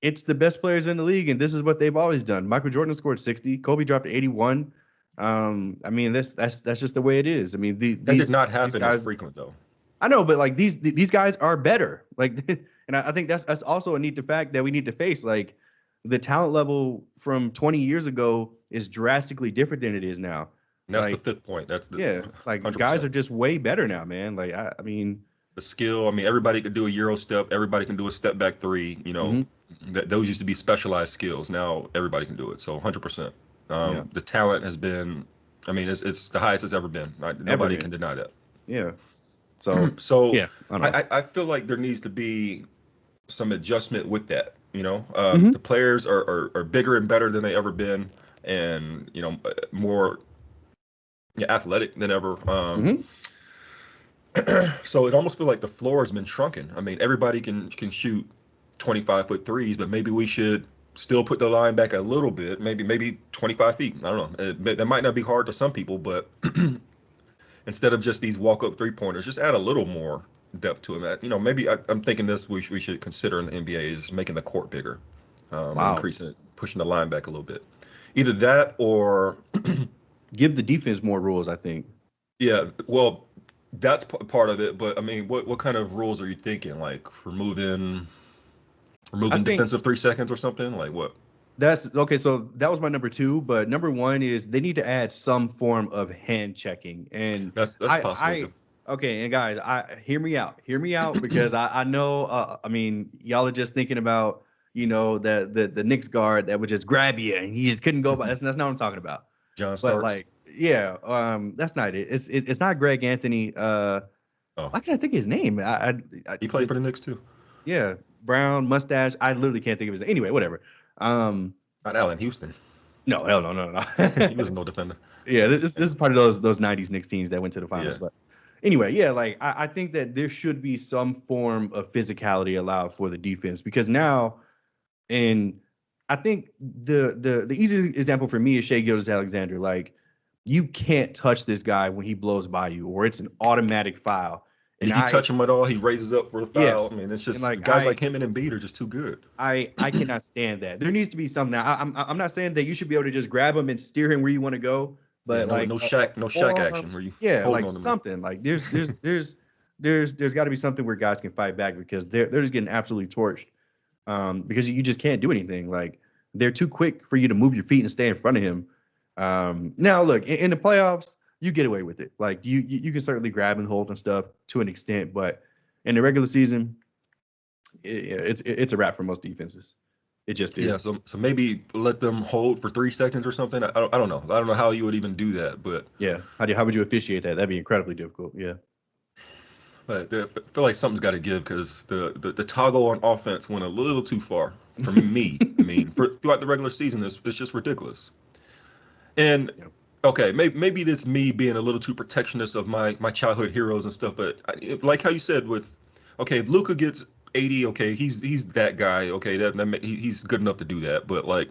it's the best players in the league, and this is what they've always done. Michael Jordan scored 60, Kobe dropped 81. I mean that's just the way it is. I mean That did not these happen as guys. frequent though. I know, but like these guys are better. Like, and I think that's also a neat fact that we need to face. Like, the talent level from 20 years ago is drastically different than it is now. And that's the Like, fifth point. That's the yeah, like guys 100%. are just way better now, man. Like, I mean, The skill. I mean, everybody can do a Euro step. Everybody can do a step back three. mhm, Those used to be specialized skills. Now everybody can do it. So 100%. yeah, The talent has been. I mean, it's the highest it's ever been. ever Nobody been, can deny that. yeah. So, So yeah, I don't know. I feel like there needs to be some adjustment with that. Hmm. The players are bigger and better than they ever been, and more athletic than ever. Hmm. So it almost feels like the floor has been shrunken. I mean, everybody can shoot 25-foot threes, but maybe we should still put the line back a little bit, maybe 25 feet. I don't know. That might not be hard to some people, but instead of just these walk-up three-pointers, just add a little more depth to them. Maybe I'm thinking this we should consider in the NBA is making the court bigger, Wow. increasing it, pushing the line back a little bit. Either that or Give the defense more rules, I think. yeah, well, that's part of it. But I mean, what kind of rules are you thinking? Like I removing think defensive 3 seconds or something? Like what? that's okay. So that was my number two, but number one is they need to add some form of hand checking. And That's possible. Yeah. okay, and guys, hear me out, because I know, I mean, y'all are just thinking about, the Knicks guard that would just grab you and he just couldn't go by. That's not what I'm talking about. John But Starks. like, yeah, that's not it. It's not Greg Anthony. Oh, Why can't I think of his name? he played for the Knicks too. Yeah, brown mustache. I literally can't think of his name. Anyway, whatever. Um, Not Allen Houston. no, hell no, no, no. He was no defender. Yeah, this is part of those '90s Knicks teams that went to the finals. Yeah. But anyway, yeah, like I think that there should be some form of physicality allowed for the defense, because now, and I think the easiest example for me is Shai Gilgeous-Alexander. Like, you can't touch this guy when he blows by you, or it's an automatic foul. And And if you touch him at all, he raises up for the foul. I yes, mean, it's and just like guys like him and Embiid are just too good. I cannot stand that. There needs to be something. I'm not saying that you should be able to just grab him and steer him where you want to go, Yeah, but no, like no a Shaq, no Shaq forearm, action where you yeah, holding like on to him. something. Like there's got to be something where guys can fight back, because they're just getting absolutely torched. Because you just can't do anything. Like, they're too quick for you to move your feet and stay in front of him. Now look, in the playoffs, you get away with it. Like, you can certainly grab and hold and stuff to an extent, but in the regular season, it's a wrap for most defenses. It just Yeah, is. so maybe let them hold for 3 seconds or something. I don't know. I don't know how you would even do that, but Yeah. How would you officiate that? That'd be incredibly difficult. Yeah. I feel like something's got to give because the toggle on offense went a little too far for me. I mean, throughout the regular season, it's just ridiculous. And Yeah. okay, maybe this me being a little too protectionist of my childhood heroes and stuff, but like how you said with, okay, if Luka gets 80, okay, he's that guy, okay, he's good enough to do that, but like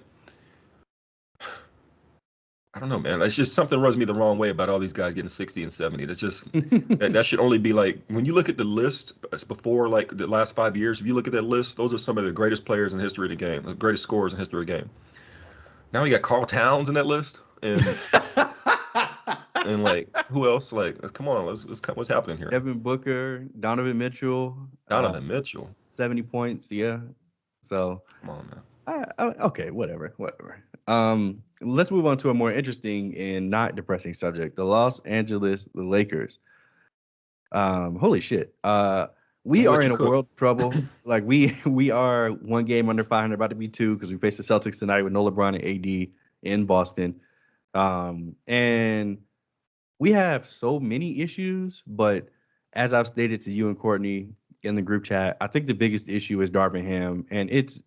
I don't know, man. It's just something rubs me the wrong way about all these guys getting 60 and 70. That's just that should only be like when you look at the list before like the last 5 years. If you look at that list, those are some of the greatest players in history of the game, the greatest scorers in history of the game. Now you got Carl Towns in that list, and like who else? Like, come on, what's happening here? Devin Booker, Donovan Mitchell, Donovan Mitchell. 70 points. Yeah. So, Come on, man. okay, whatever. let's move on to a more interesting and not depressing subject: the Los Angeles Lakers. Holy shit. We I'll are let you in a cook. world of trouble. Like we are one game under 500, about to be two because we face the Celtics tonight with no LeBron and AD in Boston. And we have so many issues, but as I've stated to you and Courtney in the group chat, I think the biggest issue is Darvin Ham, and it's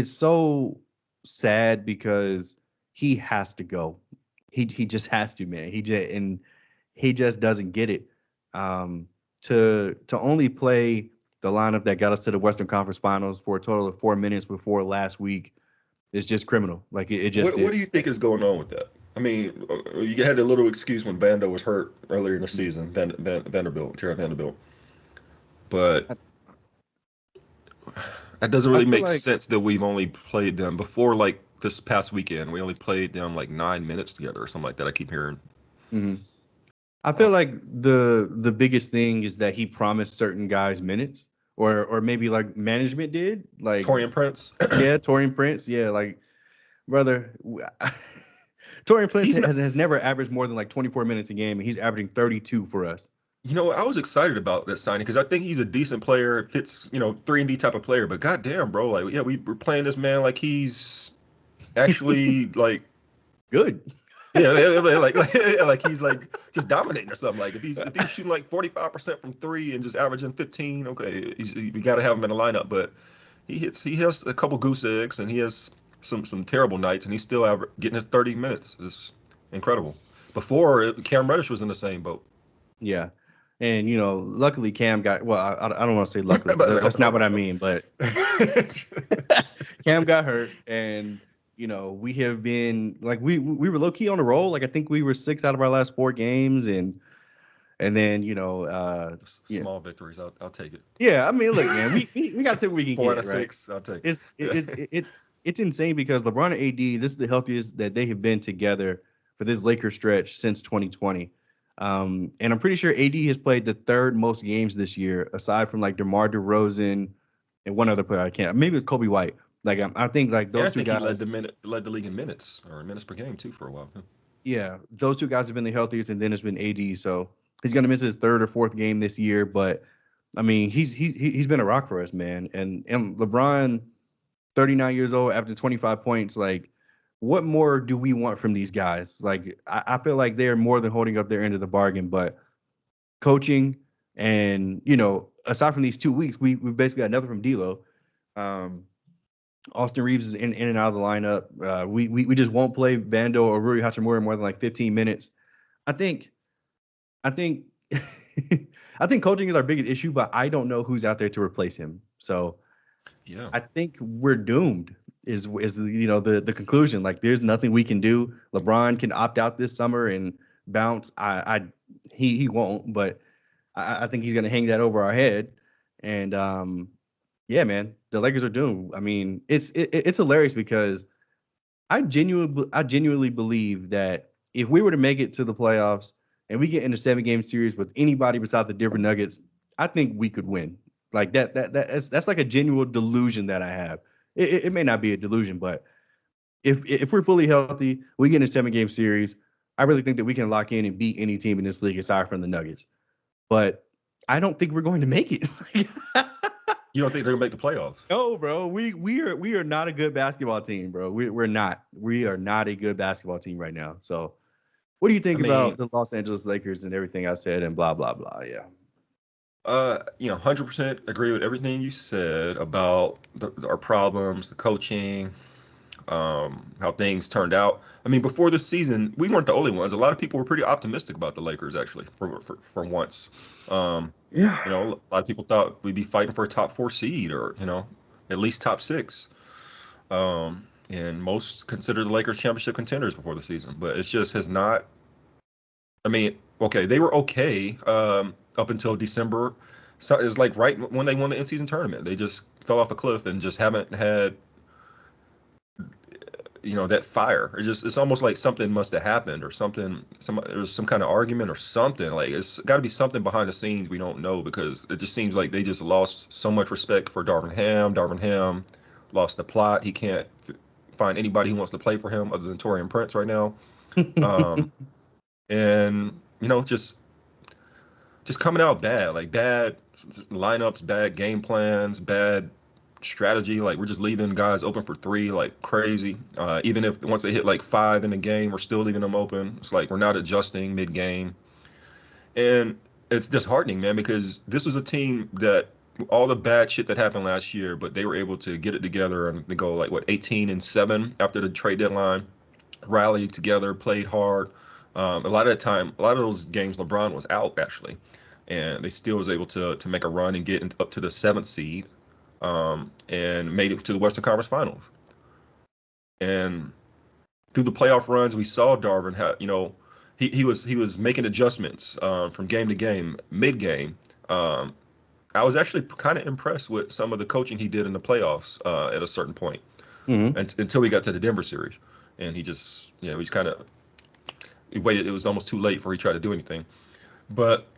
so sad because he has to go. He just has to, man. He just doesn't get it. Um, to only play the lineup that got us to the Western Conference Finals for a total of 4 minutes before last week is just criminal. Like it just What do you is. think is going on with that? I mean, you had a little excuse when Vando was hurt earlier in the season, Vanderbilt, Jared Vanderbilt, but I, that doesn't I really feel make like sense that we've only played them before, like this past weekend. We only played them like 9 minutes together or something like that. I keep hearing. mhm. I Uh, feel like the biggest thing is that he promised certain guys minutes, or maybe like management did. Like, Torian Prince, yeah, Torian Prince, yeah, like brother, Torian Prince he's not. has never averaged more than like 24 minutes a game, and he's averaging 32 for us. You know, I was excited about that signing because I think he's a decent player, fits, 3-and-D type of player. But goddamn, bro, like, yeah, we're playing this man like he's actually like, Good. yeah, like he's like just dominating or something. Like if he's shooting like 45% from three and just averaging 15, okay, we got to have him in the lineup. But he has a couple goose eggs and he has some terrible nights and he's still getting his 30 minutes. It's incredible. Before Cam Reddish was in the same boat. Yeah. And luckily Cam got well. I don't want to say luckily because But, that's not what I mean. But Cam got hurt, and we have been like we were low key on a roll. Like I think we were 6 out of our last 4 games, and then yeah, Small victories, I'll take it. yeah. I mean, look, man, we got to take what we can Four out get, of right? six, I'll take It's it. it's insane because LeBron and AD, this is the healthiest that they have been together for this Lakers stretch since 2020. And I'm pretty sure AD has played the third most games this year, aside from like DeMar DeRozan and one other player. I can't. Maybe it's Kobe White. Like I think like Yeah, those I two think he led guys. led the league in minutes or minutes per game too for a while. Yeah, those two guys have been the healthiest, and then it's been AD. So he's gonna miss his third or fourth game this year. But I mean, he's been a rock for us, man. And LeBron, 39 years old after 25 points, like what more do we want from these guys? Like I feel like they're more than holding up their end of the bargain, but coaching and aside from these 2 weeks, we basically got nothing from D'Lo. Um, Austin Reeves is in and out of the lineup. We just won't play Vando or Rui Hachimura more than like 15 minutes. I think I think I think coaching is our biggest issue, but I don't know who's out there to replace him. So Yeah. I think we're doomed. Is the conclusion? Like, there's nothing we can do. LeBron can opt out this summer and bounce. He won't, but I think he's going to hang that over our head. And yeah, man, the Lakers are doomed. I mean, it's hilarious because I genuinely believe that if we were to make it to the playoffs and we get in a 7-game series with anybody besides the Denver Nuggets, I think we could win. Like that's like a genuine delusion that I have. It may not be a delusion, but if we're fully healthy, we get in a 7-game series. I really think that we can lock in and beat any team in this league aside from the Nuggets. But I don't think we're going to make it. You don't think they're gonna make the playoffs? No, bro. We are not a good basketball team, bro. We're not. We are not a good basketball team right now. So, what do you I think about mean, the Los Angeles Lakers and everything I said and blah blah blah? Yeah. 100% agree with everything you said about our problems, the coaching, how things turned out. I mean, before this season, we weren't the only ones. A lot of people were pretty optimistic about the Lakers, actually, for once. Yeah. A lot of people thought we'd be fighting for a top four seed or, at least top six. And most consider the Lakers championship contenders before the season, but it just has not. I mean, okay, they were okay up until December. So it was like right when they won the in-season tournament. They just fell off a cliff and just haven't had that fire. It's almost like something must have happened or something. There was some kind of argument or something. Like it's got to be something behind the scenes we don't know because it just seems like they just lost so much respect for Darvin Ham. Darvin Ham lost the plot. He can't find anybody who wants to play for him other than Torian Prince right now. Um, and just coming out bad, like bad lineups, bad game plans, bad strategy. Like we're just leaving guys open for three like crazy. Even if once they hit like five in the game, we're still leaving them open. It's like we're not adjusting mid game, and it's disheartening, man, because this was a team that all the bad shit that happened last year, but they were able to get it together and they go like what 18-7 after the trade deadline, rallied together, played hard. A lot of the time, a lot of those games, LeBron was out actually, and they still was able to make a run and get up to the seventh seed, and made it to the Western Conference Finals. And through the playoff runs, we saw Darvin had, he was making adjustments from game to game, mid game. I was actually kind of impressed with some of the coaching he did in the playoffs at a certain point, until we got to the Denver series, and he just, he just kind of he waited. It was almost too late for he tried to do anything. But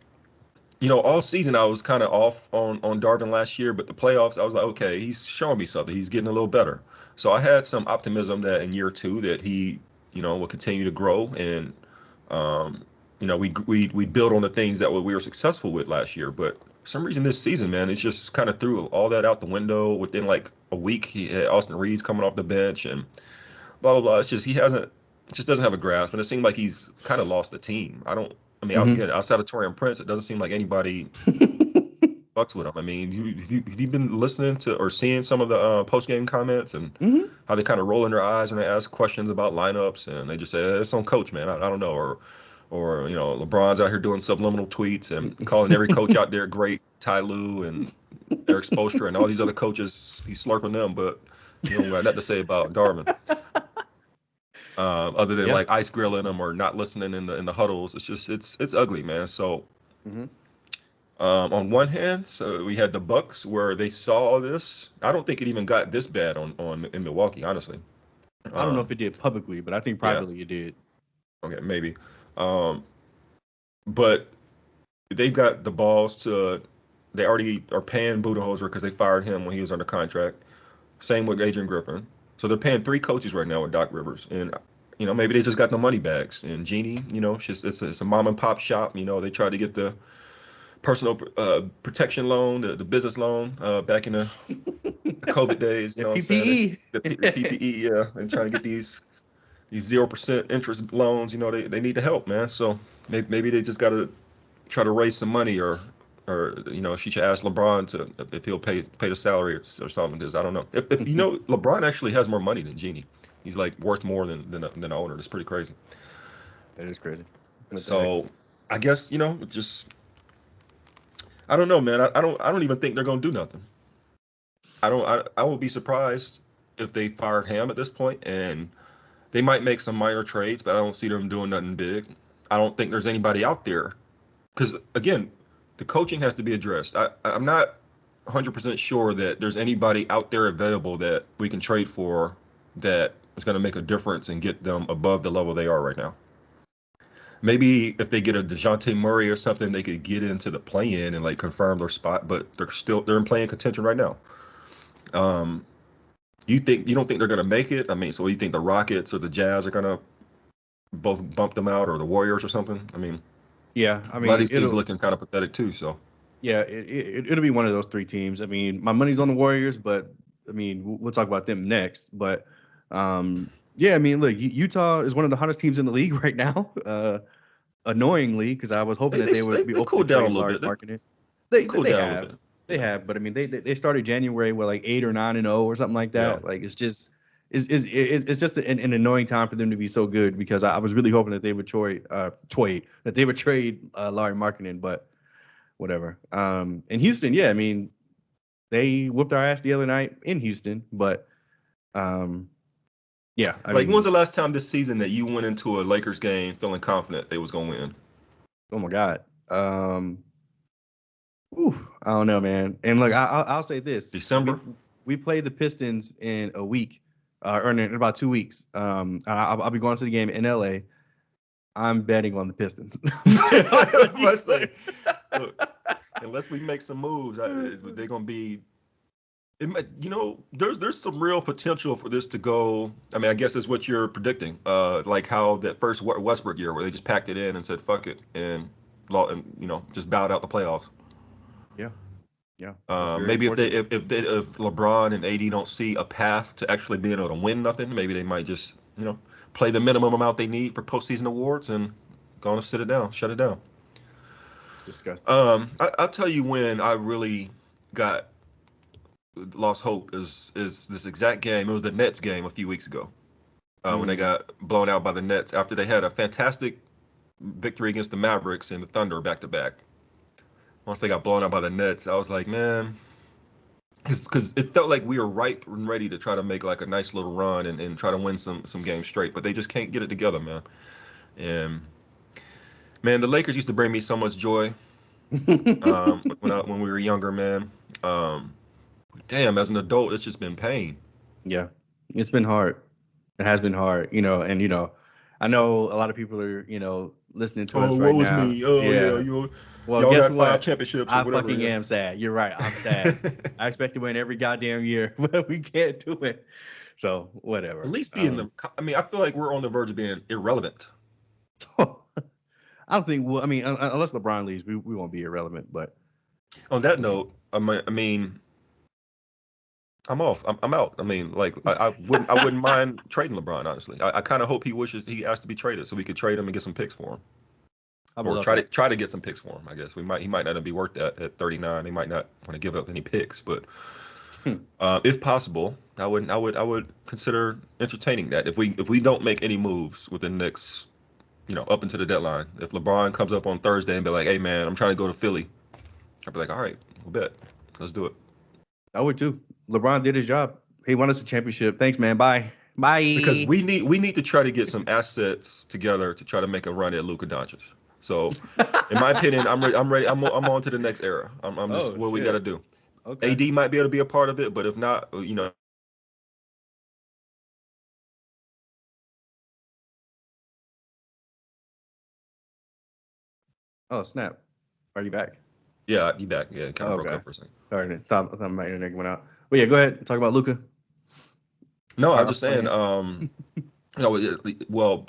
all season I was kind of off on Darvin last year, but the playoffs I was like, okay, he's showing me something. He's getting a little better. So I had some optimism that in year two that he, will continue to grow, and we build on the things that we were successful with last year. But for some reason this season, man, it's just kind of threw all that out the window. Within like a week, he had Austin Reeves coming off the bench and blah blah blah. It's just just doesn't have a grasp, and it seemed like he's kind of lost the team. I mean, again, outside of Torian Prince, it doesn't seem like anybody fucks with him. I mean, have you been listening to or seeing some of the post game comments and how they kind of roll in their eyes when they ask questions about lineups, and they just say it's on coach, man. I don't know, or LeBron's out here doing subliminal tweets and calling every coach out there great, Ty Lue and Eric Spoelstra and all these other coaches. He's slurping them, but we got nothing to say about Darvin. Other than like ice grilling them or not listening in the huddles. It's just it's ugly, man. So on one hand, so we had the Bucks where they saw this. I don't think it even got this bad in Milwaukee, honestly. I don't know if it did publicly, but I think privately it did. Okay, maybe. But they've got the balls to. They already are paying Budenholzer because they fired him when he was under contract. Same with Adrian Griffin. So they're paying three coaches right now with Doc Rivers, and maybe they just got the money bags. And Jeannie, it's a mom and pop shop. They tried to get the personal protection loan, the business loan back in the COVID days. You know what I'm saying? The PPE, yeah, and trying to get these 0% interest loans. They need the help, man. So maybe they just got to try to raise some money, or she should ask LeBron if he'll pay the salary or something, because I don't know. If LeBron actually has more money than Jeannie. He's like worth more than the owner. That's pretty crazy. That is crazy. So I guess just I don't know, man. I don't even think they're gonna do nothing. I will be surprised if they fired Ham at this point, and they might make some minor trades, but I don't see them doing nothing big. I don't think there's anybody out there, because again, the coaching has to be addressed. I'm not 100% sure that there's anybody out there available that we can trade for that is going to make a difference and get them above the level they are right now. Maybe if they get a DeJounte Murray or something, they could get into the play-in and like confirm their spot, but they're in play-in contention right now. You don't think they're going to make it? I mean, so you think the Rockets or the Jazz are going to both bump them out, or the Warriors or something? I mean, yeah, I mean, a lot of these teams looking kind of pathetic too. So yeah, it'll be one of those three teams. I mean, my money's on the Warriors, but I mean, we'll talk about them next. But yeah, I mean, look, Utah is one of the hottest teams in the league right now. Annoyingly, because I was hoping that they would be open to trade marketing. They have. They have, but I mean, they started January with like 8 or 9-0 or something like that. Yeah. Like it's just an annoying time for them to be so good, because I was really hoping that they would trade Larry Markkinen, but whatever. In Houston, yeah, I mean, they whooped our ass the other night in Houston, but yeah. I mean, when's the last time this season that you went into a Lakers game feeling confident they was gonna win? Oh my God. I don't know, man. And look, I'll say this: December. We play the Pistons in a week, or in about 2 weeks. I'll be going to the game in LA. I'm betting on the Pistons. Look, unless we make some moves, they're gonna be There's some real potential for this to go. I mean, I guess that's what you're predicting. Like how that first Westbrook year where they just packed it in and said fuck it and just bowed out the playoffs. Yeah, yeah, that's very Maybe unfortunate. if LeBron and AD don't see a path to actually being able to win nothing, maybe they might just play the minimum amount they need for postseason awards and go on and sit it down, shut it down. It's disgusting. I'll tell you when I really got lost hope is this exact game. It was the Nets game a few weeks ago when they got blown out by the Nets after they had a fantastic victory against the Mavericks and the Thunder back to back. Once they got blown out by the Nets, I was like, man, because it felt like we were ripe and ready to try to make like a nice little run and try to win some games straight, but they just can't get it together, man. And man, the Lakers used to bring me so much joy when we were younger, man. Damn, as an adult, it's just been pain. Yeah, it's been hard. It has been hard, and I know a lot of people are, listening to us Oh, right woe is now. me. Oh yeah, Yeah. Well, y'all guess got 5 what? championships or I whatever. fucking Yeah. am sad. You're right. I'm sad. I expect to win every goddamn year, but we can't do it. So whatever. At least be in the. I mean, I feel like we're on the verge of being irrelevant. I don't think. Well, I mean, unless LeBron leaves, we won't be irrelevant. But On that note, I mean, I'm off. I'm out. I mean, like I wouldn't mind trading LeBron. Honestly, I kind of hope he wishes he asked to be traded so we could trade him and get some picks for him, I would or love try to that. try to get some picks for him. I guess he might not be worth that at 39. He might not want to give up any picks, but if possible, I would consider entertaining that. If we don't make any moves within the next, up until the deadline, if LeBron comes up on Thursday and be like, "Hey man, I'm trying to go to Philly," I'd be like, "All right, we'll bet. Let's do it." I would too. LeBron did his job. He won us a championship. Thanks, man. Bye. Because Bye. we need to try to get some assets together to try to make a run at Luka Doncic. So, in my opinion, I'm ready. I'm ready. I'm on to the next era. I'm just Oh what we got to shit. do. Okay. AD might be able to be a part of it, but if not, Oh snap. Are you back? yeah, you back. Yeah, kind Oh, of broke okay. up for a second. Sorry, thought my internet went out. But yeah, go ahead. Talk about Luca. No, I'm Our just saying. plan. Well,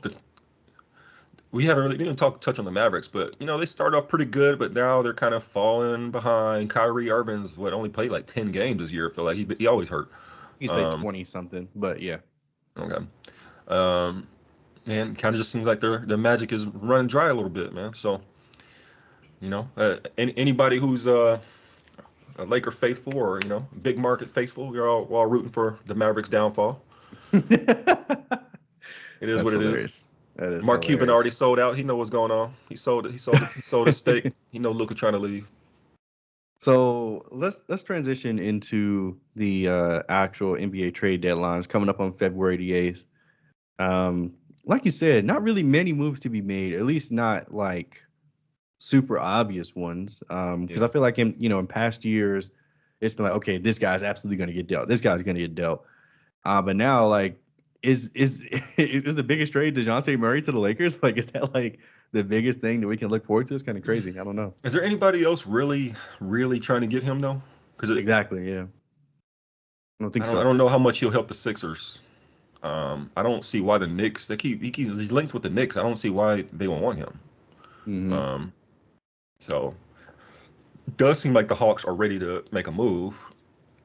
we haven't really didn't touch on the Mavericks, but they started off pretty good, but now they're kind of falling behind. Kyrie Irving's only played like 10 games this year. I feel like he always hurt. He's played Um, 20 something, but yeah. okay. Um, and kind of just seems like their magic is running dry a little bit, man. So anybody who's a Laker faithful or big market faithful, we're all rooting for the Mavericks downfall. It is That's what it is. hilarious. That is Mark Cuban hilarious. already sold out. He know what's going on. He sold his stake. He know Luka trying to leave. So let's transition into the actual NBA trade deadlines coming up on February the 8th. Like you said, not really many moves to be made, at least not like super obvious ones. Because Yeah. I feel like in past years, it's been like, okay, this guy's absolutely going to get dealt. This guy's going to get dealt. But now, like, is is the biggest trade DeJounte Murray to the Lakers? Like, is that like the biggest thing that we can look forward to? It's kind of crazy. I don't know. Is there anybody else really, really trying to get him though? Because Exactly. Yeah. I don't think I so. don't know how much he'll help the Sixers. I don't see why the Knicks. He's linked with the Knicks. I don't see why they won't want him. Mm-hmm. Um, so it does seem like the Hawks are ready to make a move,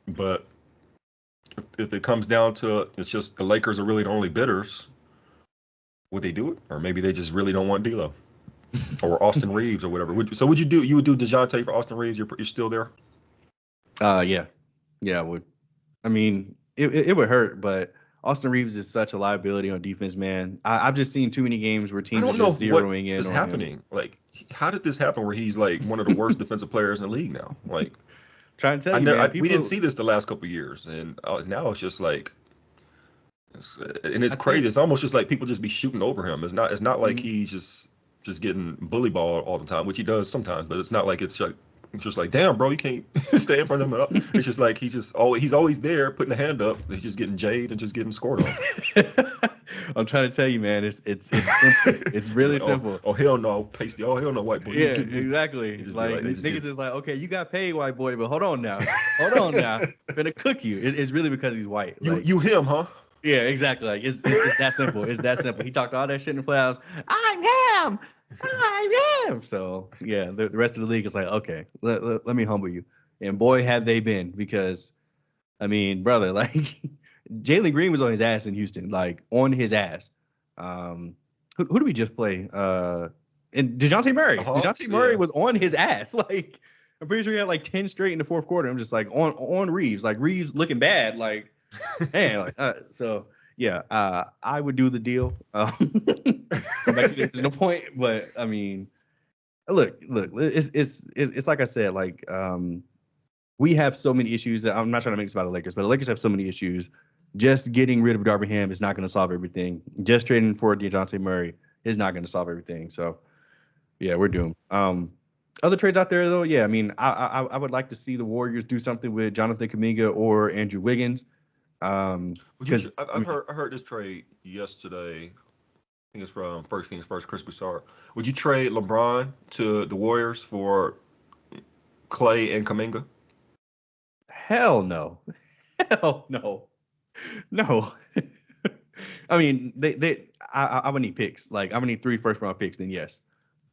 but if it comes down to it, it's just the Lakers are really the only bidders. Would they do it, or maybe they just really don't want D'Lo or Austin Reeves or whatever? Would you do? You would do DeJounte for Austin Reeves? You're still there? Yeah. Yeah, I would. I mean, it would hurt, but Austin Reeves is such a liability on defense, man. I've just seen too many games where I teams are don't know just what zeroing in is on him. happening. Like, how did this happen? Where he's like one of the worst defensive players in the league now? Like, Trying to tell I you, know man, we didn't people. see this the last couple of years, and now it's just like, and it's I crazy. think. It's almost just like people just be shooting over him. It's not like Mhm. he's just getting bully ball all the time, which he does sometimes. But it's not like it's just like, damn, bro, you can't stay in front of him at all. It's just like he's always there putting a hand up. He's just getting jade and just getting scored on. I'm trying to tell you, man. It's simple. It's really simple. Oh hell no, pasty. Oh hell no, white boy. Yeah, exactly. Just Like they just niggas is like, okay, you got paid, white boy, but hold on now, finna cook you. It's really because he's white. Like you him, huh? yeah, exactly. Like it's that simple. It's that simple. He talked all that shit in the playoffs. I'm him. I'm him. So yeah, the rest of the league is like, okay, let me humble you. And boy, have they been, because I mean, brother, like Jalen Green was on his ass in Houston, like on his ass. Who do we just play? And DeJounte Murray. DeJounte Murray was on his ass. Like I'm pretty sure he had like 10 straight in the fourth quarter. I'm just like on Reeves. Like Reeves looking bad. Like man, like so yeah. I would do the deal. There's no point, but I mean, look. It's like I said. Like we have so many issues. I'm not trying to make this about the Lakers, but the Lakers have so many issues. Just getting rid of Darvin Ham is not going to solve everything. Just trading for DeJounte Murray is not going to solve everything. So, yeah, we're doomed. Other trades out there, though, yeah, I mean, I would like to see the Warriors do something with Jonathan Kuminga or Andrew Wiggins. Because I heard this trade yesterday. I think it's from First Things First, Chris Broussard. Would you trade LeBron to the Warriors for Clay and Kuminga? Hell no. Hell no. No. I mean, I would need picks. Like, I would need 3 first-round picks, then yes.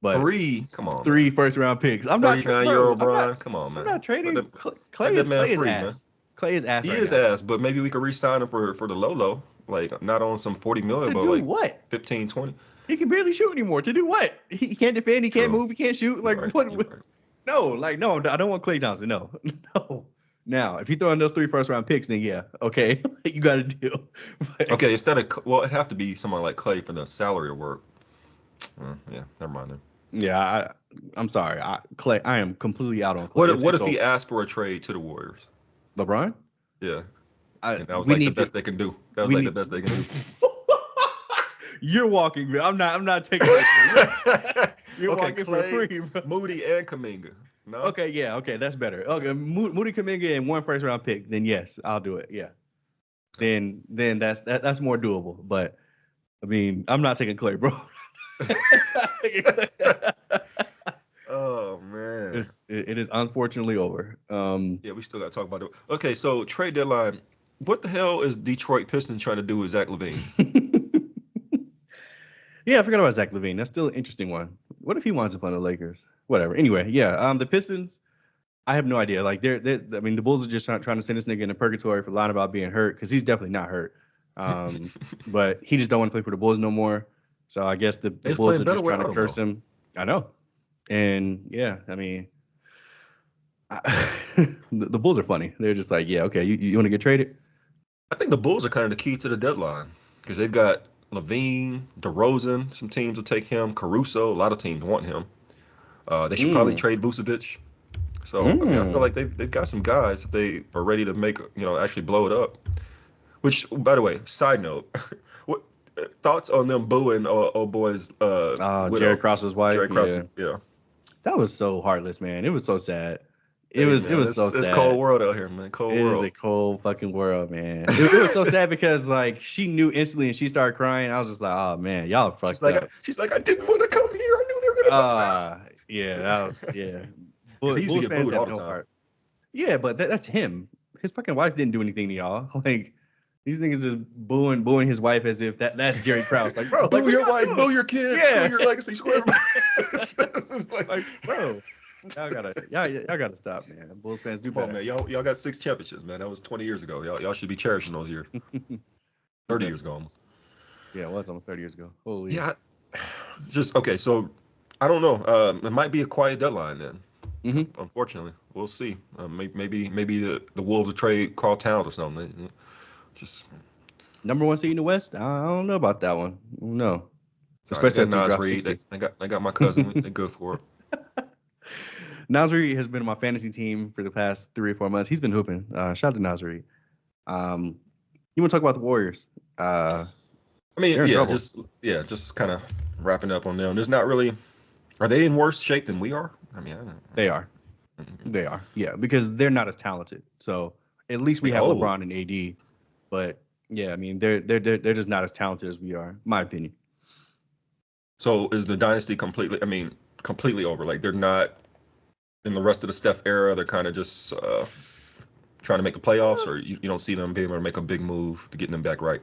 But 3? Come on. 3 first-round picks. I'm not 39-year-old Bron. Come on, man. I'm not trading. Clay is ass. Man. Clay is ass. He is ass, but maybe we could re-sign him for the low. Like, not on some 40 million, but like what? 15, 20. He can barely shoot anymore. To do what? He can't defend. He can't move. He can't shoot. Like, what? Right. No, I don't want Klay Thompson. No. Now, if you throw in those 3 first-round picks, then yeah, okay, you got to deal. Okay, instead of it'd have to be someone like Clay for the salary to work. Yeah, never mind then. Yeah, I'm sorry, Clay. I am completely out on Clay. What if he asked for a trade to the Warriors? LeBron? Yeah, and that was like the best they can do. That was like the best they can do. You're walking, man. I'm not taking that. You're okay, walking Clay, for free, bro. Moody and Kuminga. No? Okay, yeah, okay, that's better. Okay, Moody Kuminga and 1 first-round pick, then yes, I'll do it. Yeah, then that's more doable. But I mean, I'm not taking Clay, bro. Oh man, it is unfortunately over. Yeah, we still got to talk about it. Okay, so trade deadline. What the hell is Detroit Pistons trying to do with Zach LaVine? Yeah, I forgot about Zach LaVine. That's still an interesting one. What if he winds up on the Lakers? Whatever. Anyway, yeah. The Pistons, I have no idea. Like I mean, the Bulls are just trying to send this nigga into purgatory for lying about being hurt, because he's definitely not hurt. But he just don't want to play for the Bulls no more. So I guess the Bulls are just trying to curse him. I know. And yeah, I mean, the Bulls are funny. They're just like, yeah, okay, you want to get traded? I think the Bulls are kind of the key to the deadline, because they've got LaVine, DeRozan. Some teams will take him. Caruso. A lot of teams want him. They should probably trade Vucevic. So I mean, I feel like they've got some guys if they are ready to make actually blow it up. Which, by the way, side note, what thoughts on them booing old boy's Jerry Krause's wife? Jerry Krause, yeah. That was so heartless, man. It was so sad. It was so sad. It's a cold world out here, man. Cold world. It is a cold fucking world, man. It was so sad because like she knew instantly and she started crying. I was just like, oh man, y'all are fucked up. She's like, I didn't want to come here. I knew they were gonna come. Yeah, that was yeah. He used to get booed all the time. Yeah, but that's him. His fucking wife didn't do anything to y'all. Like these niggas is booing his wife as if that's Jerry Krause. Like, bro, boo your wife, boo your kids, screw your legacy, screw everybody. like, bro. Y'all gotta stop, man. Bulls fans do better. Man. Y'all got 6 championships, man. That was 20 years ago. Y'all should be cherishing those years. 30 years ago almost. Yeah, it was almost 30 years ago. Holy. Yeah. Just okay. So I don't know. It might be a quiet deadline then. Mm-hmm. Unfortunately, we'll see. Maybe the Wolves will trade Karl Towns or something. Just number 1 seed in the West. I don't know about that one. No. Especially Naz Reid. They got my cousin. They're good for it. Naz Reid has been on my fantasy team for the past 3 or 4 months. He's been hooping. Shout out to Naz Reid. You want to talk about the Warriors? I mean, just kind of wrapping up on them. There's not really. Are they in worse shape than we are? I mean, I don't know. They are. They are. Yeah, because they're not as talented. So at least we have LeBron and AD. But Yeah, I mean they're just not as talented as we are, my opinion. So is the dynasty completely over? Like they're not in the rest of the Steph era. They're kind of just trying to make the playoffs, or you don't see them being able to make a big move to getting them back right.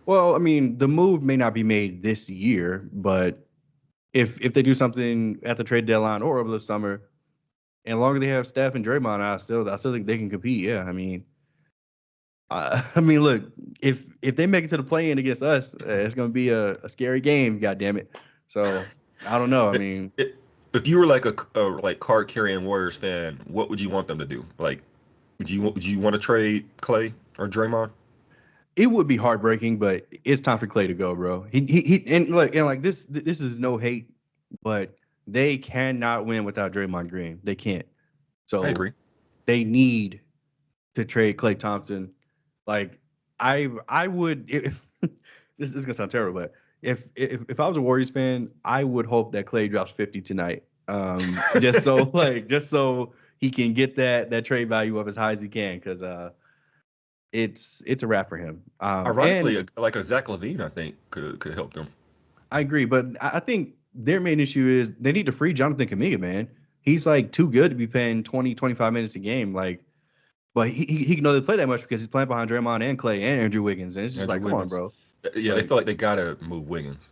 Well, I mean, the move may not be made this year, but if they do something at the trade deadline or over the summer, and longer they have Steph and Draymond, I still think they can compete. Yeah, I mean, I mean, look, if they make it to the play-in against us, it's going to be a scary game. God damn it! So I don't know. I It, mean, it, if you were like a like card carrying Warriors fan, what would you want them to do? Like, would you want to trade Clay or Draymond? it would be heartbreaking, but it's time for Clay to go, bro. He and like this is no hate, but they cannot win without Draymond Green. They can't. I So agree. they need to trade Klay Thompson. Like I would this is gonna sound terrible, but if I was a Warriors fan, I would hope that Klay drops 50 tonight. Just so he can get that trade value up as high as he can, because it's a wrap for him. And Ironically, like a Zach LaVine, I think could help them. I agree, but I think their main issue is they need to free Jonathan Kuminga, man. He's like too good to be paying 20, 25 minutes a game. Like, but he can only play that much because he's playing behind Draymond and Clay and Andrew Wiggins, and it's just Andrew like, come on, Wiggins. bro. Yeah, they Like, feel like they gotta move Wiggins.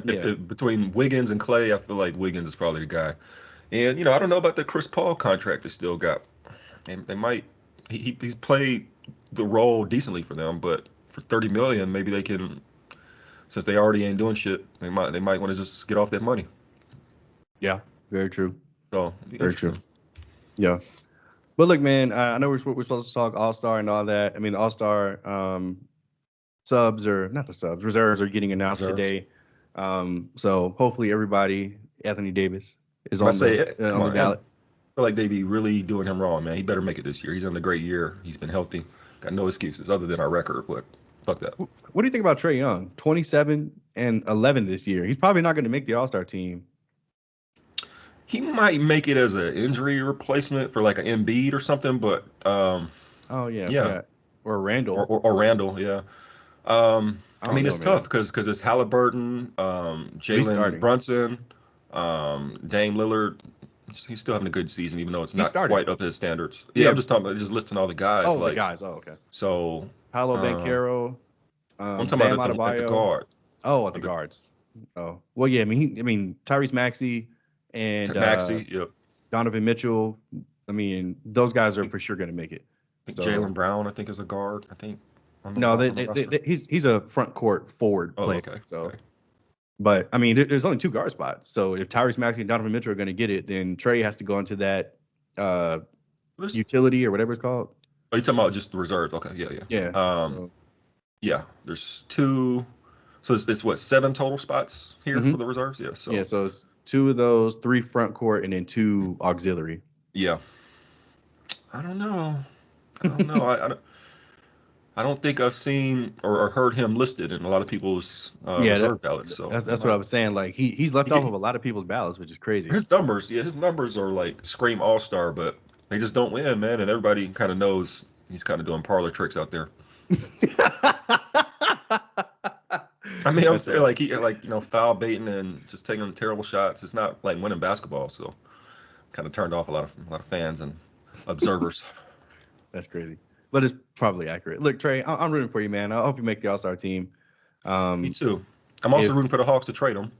yeah, Between Wiggins and Clay, I feel like Wiggins is probably the guy. And I don't know about the Chris Paul contract they still got. They might. He's played the role decently for them, but for 30 million, maybe they can. Since they already ain't doing shit, they might want to just get off that money. yeah, very true, So very true. interesting. Yeah, but look, man, I know we're supposed to talk All Star and all that. I mean, All Star subs, or not the subs, reserves are getting announced Reserves. today. So hopefully everybody, Anthony Davis is I on say, the come on the on, man. ballot. I feel like they be really doing him wrong, man. He better make it this year. He's having a great year. He's been healthy. Got no excuses other than our record, but fuck that. What do you think about Trae Young? 27 and 11 this year. He's probably not going to make the All Star team. He might make it as an injury replacement for like an Embiid or something, but Oh yeah, I yeah, forgot. Or Randall. or Randall, yeah. I I don't mean, know, it's tough man. because it's Halliburton, But he's Jalen starting. Brunson, Dame Lillard. He's still having a good season, even though it's He's not starting. quite up to his standards. Yeah, I'm Yeah. just talking about just listing all the guys. Oh, the Like, guys. Oh, okay. so Paolo uh, Banchero, I'm talking Bam about at the Adebayo. guard, Oh, at the at the guards. Oh, well, yeah. I mean, Tyrese Maxey and Maxey. Yep. Donovan Mitchell. I mean, those guys are for sure going to make it. I think So Jalen Brown, I think, is a guard. I think no, on the roster. he's a front court forward Oh, player. okay. So, Okay. but I mean, there's only two guard spots. So if Tyrese Maxey and Donovan Mitchell are going to get it, then Trey has to go into that uh, There's, utility or whatever it's called. are you talking about just the reserves? Okay. Yeah. Yeah. Yeah. Um. So, Yeah. There's two. So it's what, 7 total spots here for mhm. the reserves? Yeah. Yeah. So So it's two of those, three front court, and then two auxiliary. yeah. I don't know. I don't know. I don't think I've seen or heard him listed in a lot of people's Yeah, reserve ballots. So that's what I was saying. Like he's left he off of get, a lot of people's ballots, which is crazy. his numbers. Yeah, his numbers are like scream all star, but they just don't win, man. And everybody kind of knows he's kind of doing parlor tricks out there. I mean, I'm That's saying hilarious. like he like foul baiting and just taking terrible shots. It's not like winning basketball, so kind of turned off a lot of fans and observers. That's crazy, but it's probably accurate. Look, Trey, I'm rooting for you, man. I hope you make the All Star team. Me Um, too. I'm also if rooting for the Hawks to trade him.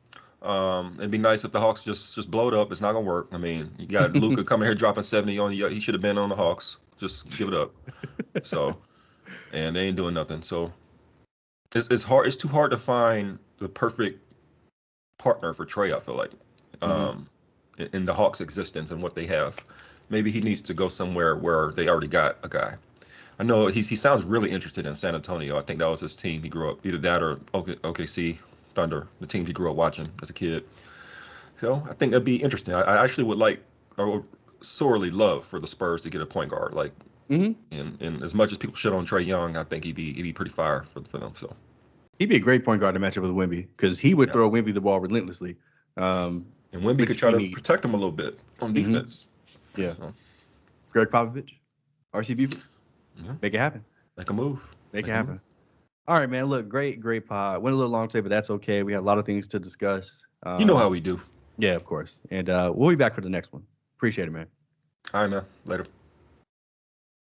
It'd be nice if the Hawks just blow it up. It's not gonna work. I mean, you got Luca coming here dropping 70 on you. He should have been on the Hawks. Just give it up. So, and they ain't doing nothing. So it's hard. It's too hard to find the perfect partner for Trey. I feel like, Mhm. um, in the Hawks' existence and what they have. Maybe he needs to go somewhere where they already got a guy. I know he sounds really interested in San Antonio. I think that was his team. He grew up either that or OKC Thunder, the team he grew up watching as a kid. So I think that'd be interesting. I actually would like, or would sorely love for the Spurs to get a point guard. Like, Mhm. and as much as people shit on Trey Young, I think he'd be pretty fire for them. So He'd be a great point guard to match up with Wemby because he would yeah, throw Wemby the ball relentlessly, um, and Wemby could which try we to need. protect him a little bit on Hmm. defense. Yeah, So Greg Popovich, RC Buford, yeah, make it happen. make a move. Make it happen. All right, man. Look, great pod. Went a little long today, but that's okay. We had a lot of things to discuss. You know how we do. Yeah, of course. And we'll be back for the next one. Appreciate it, man. All right, man. Later.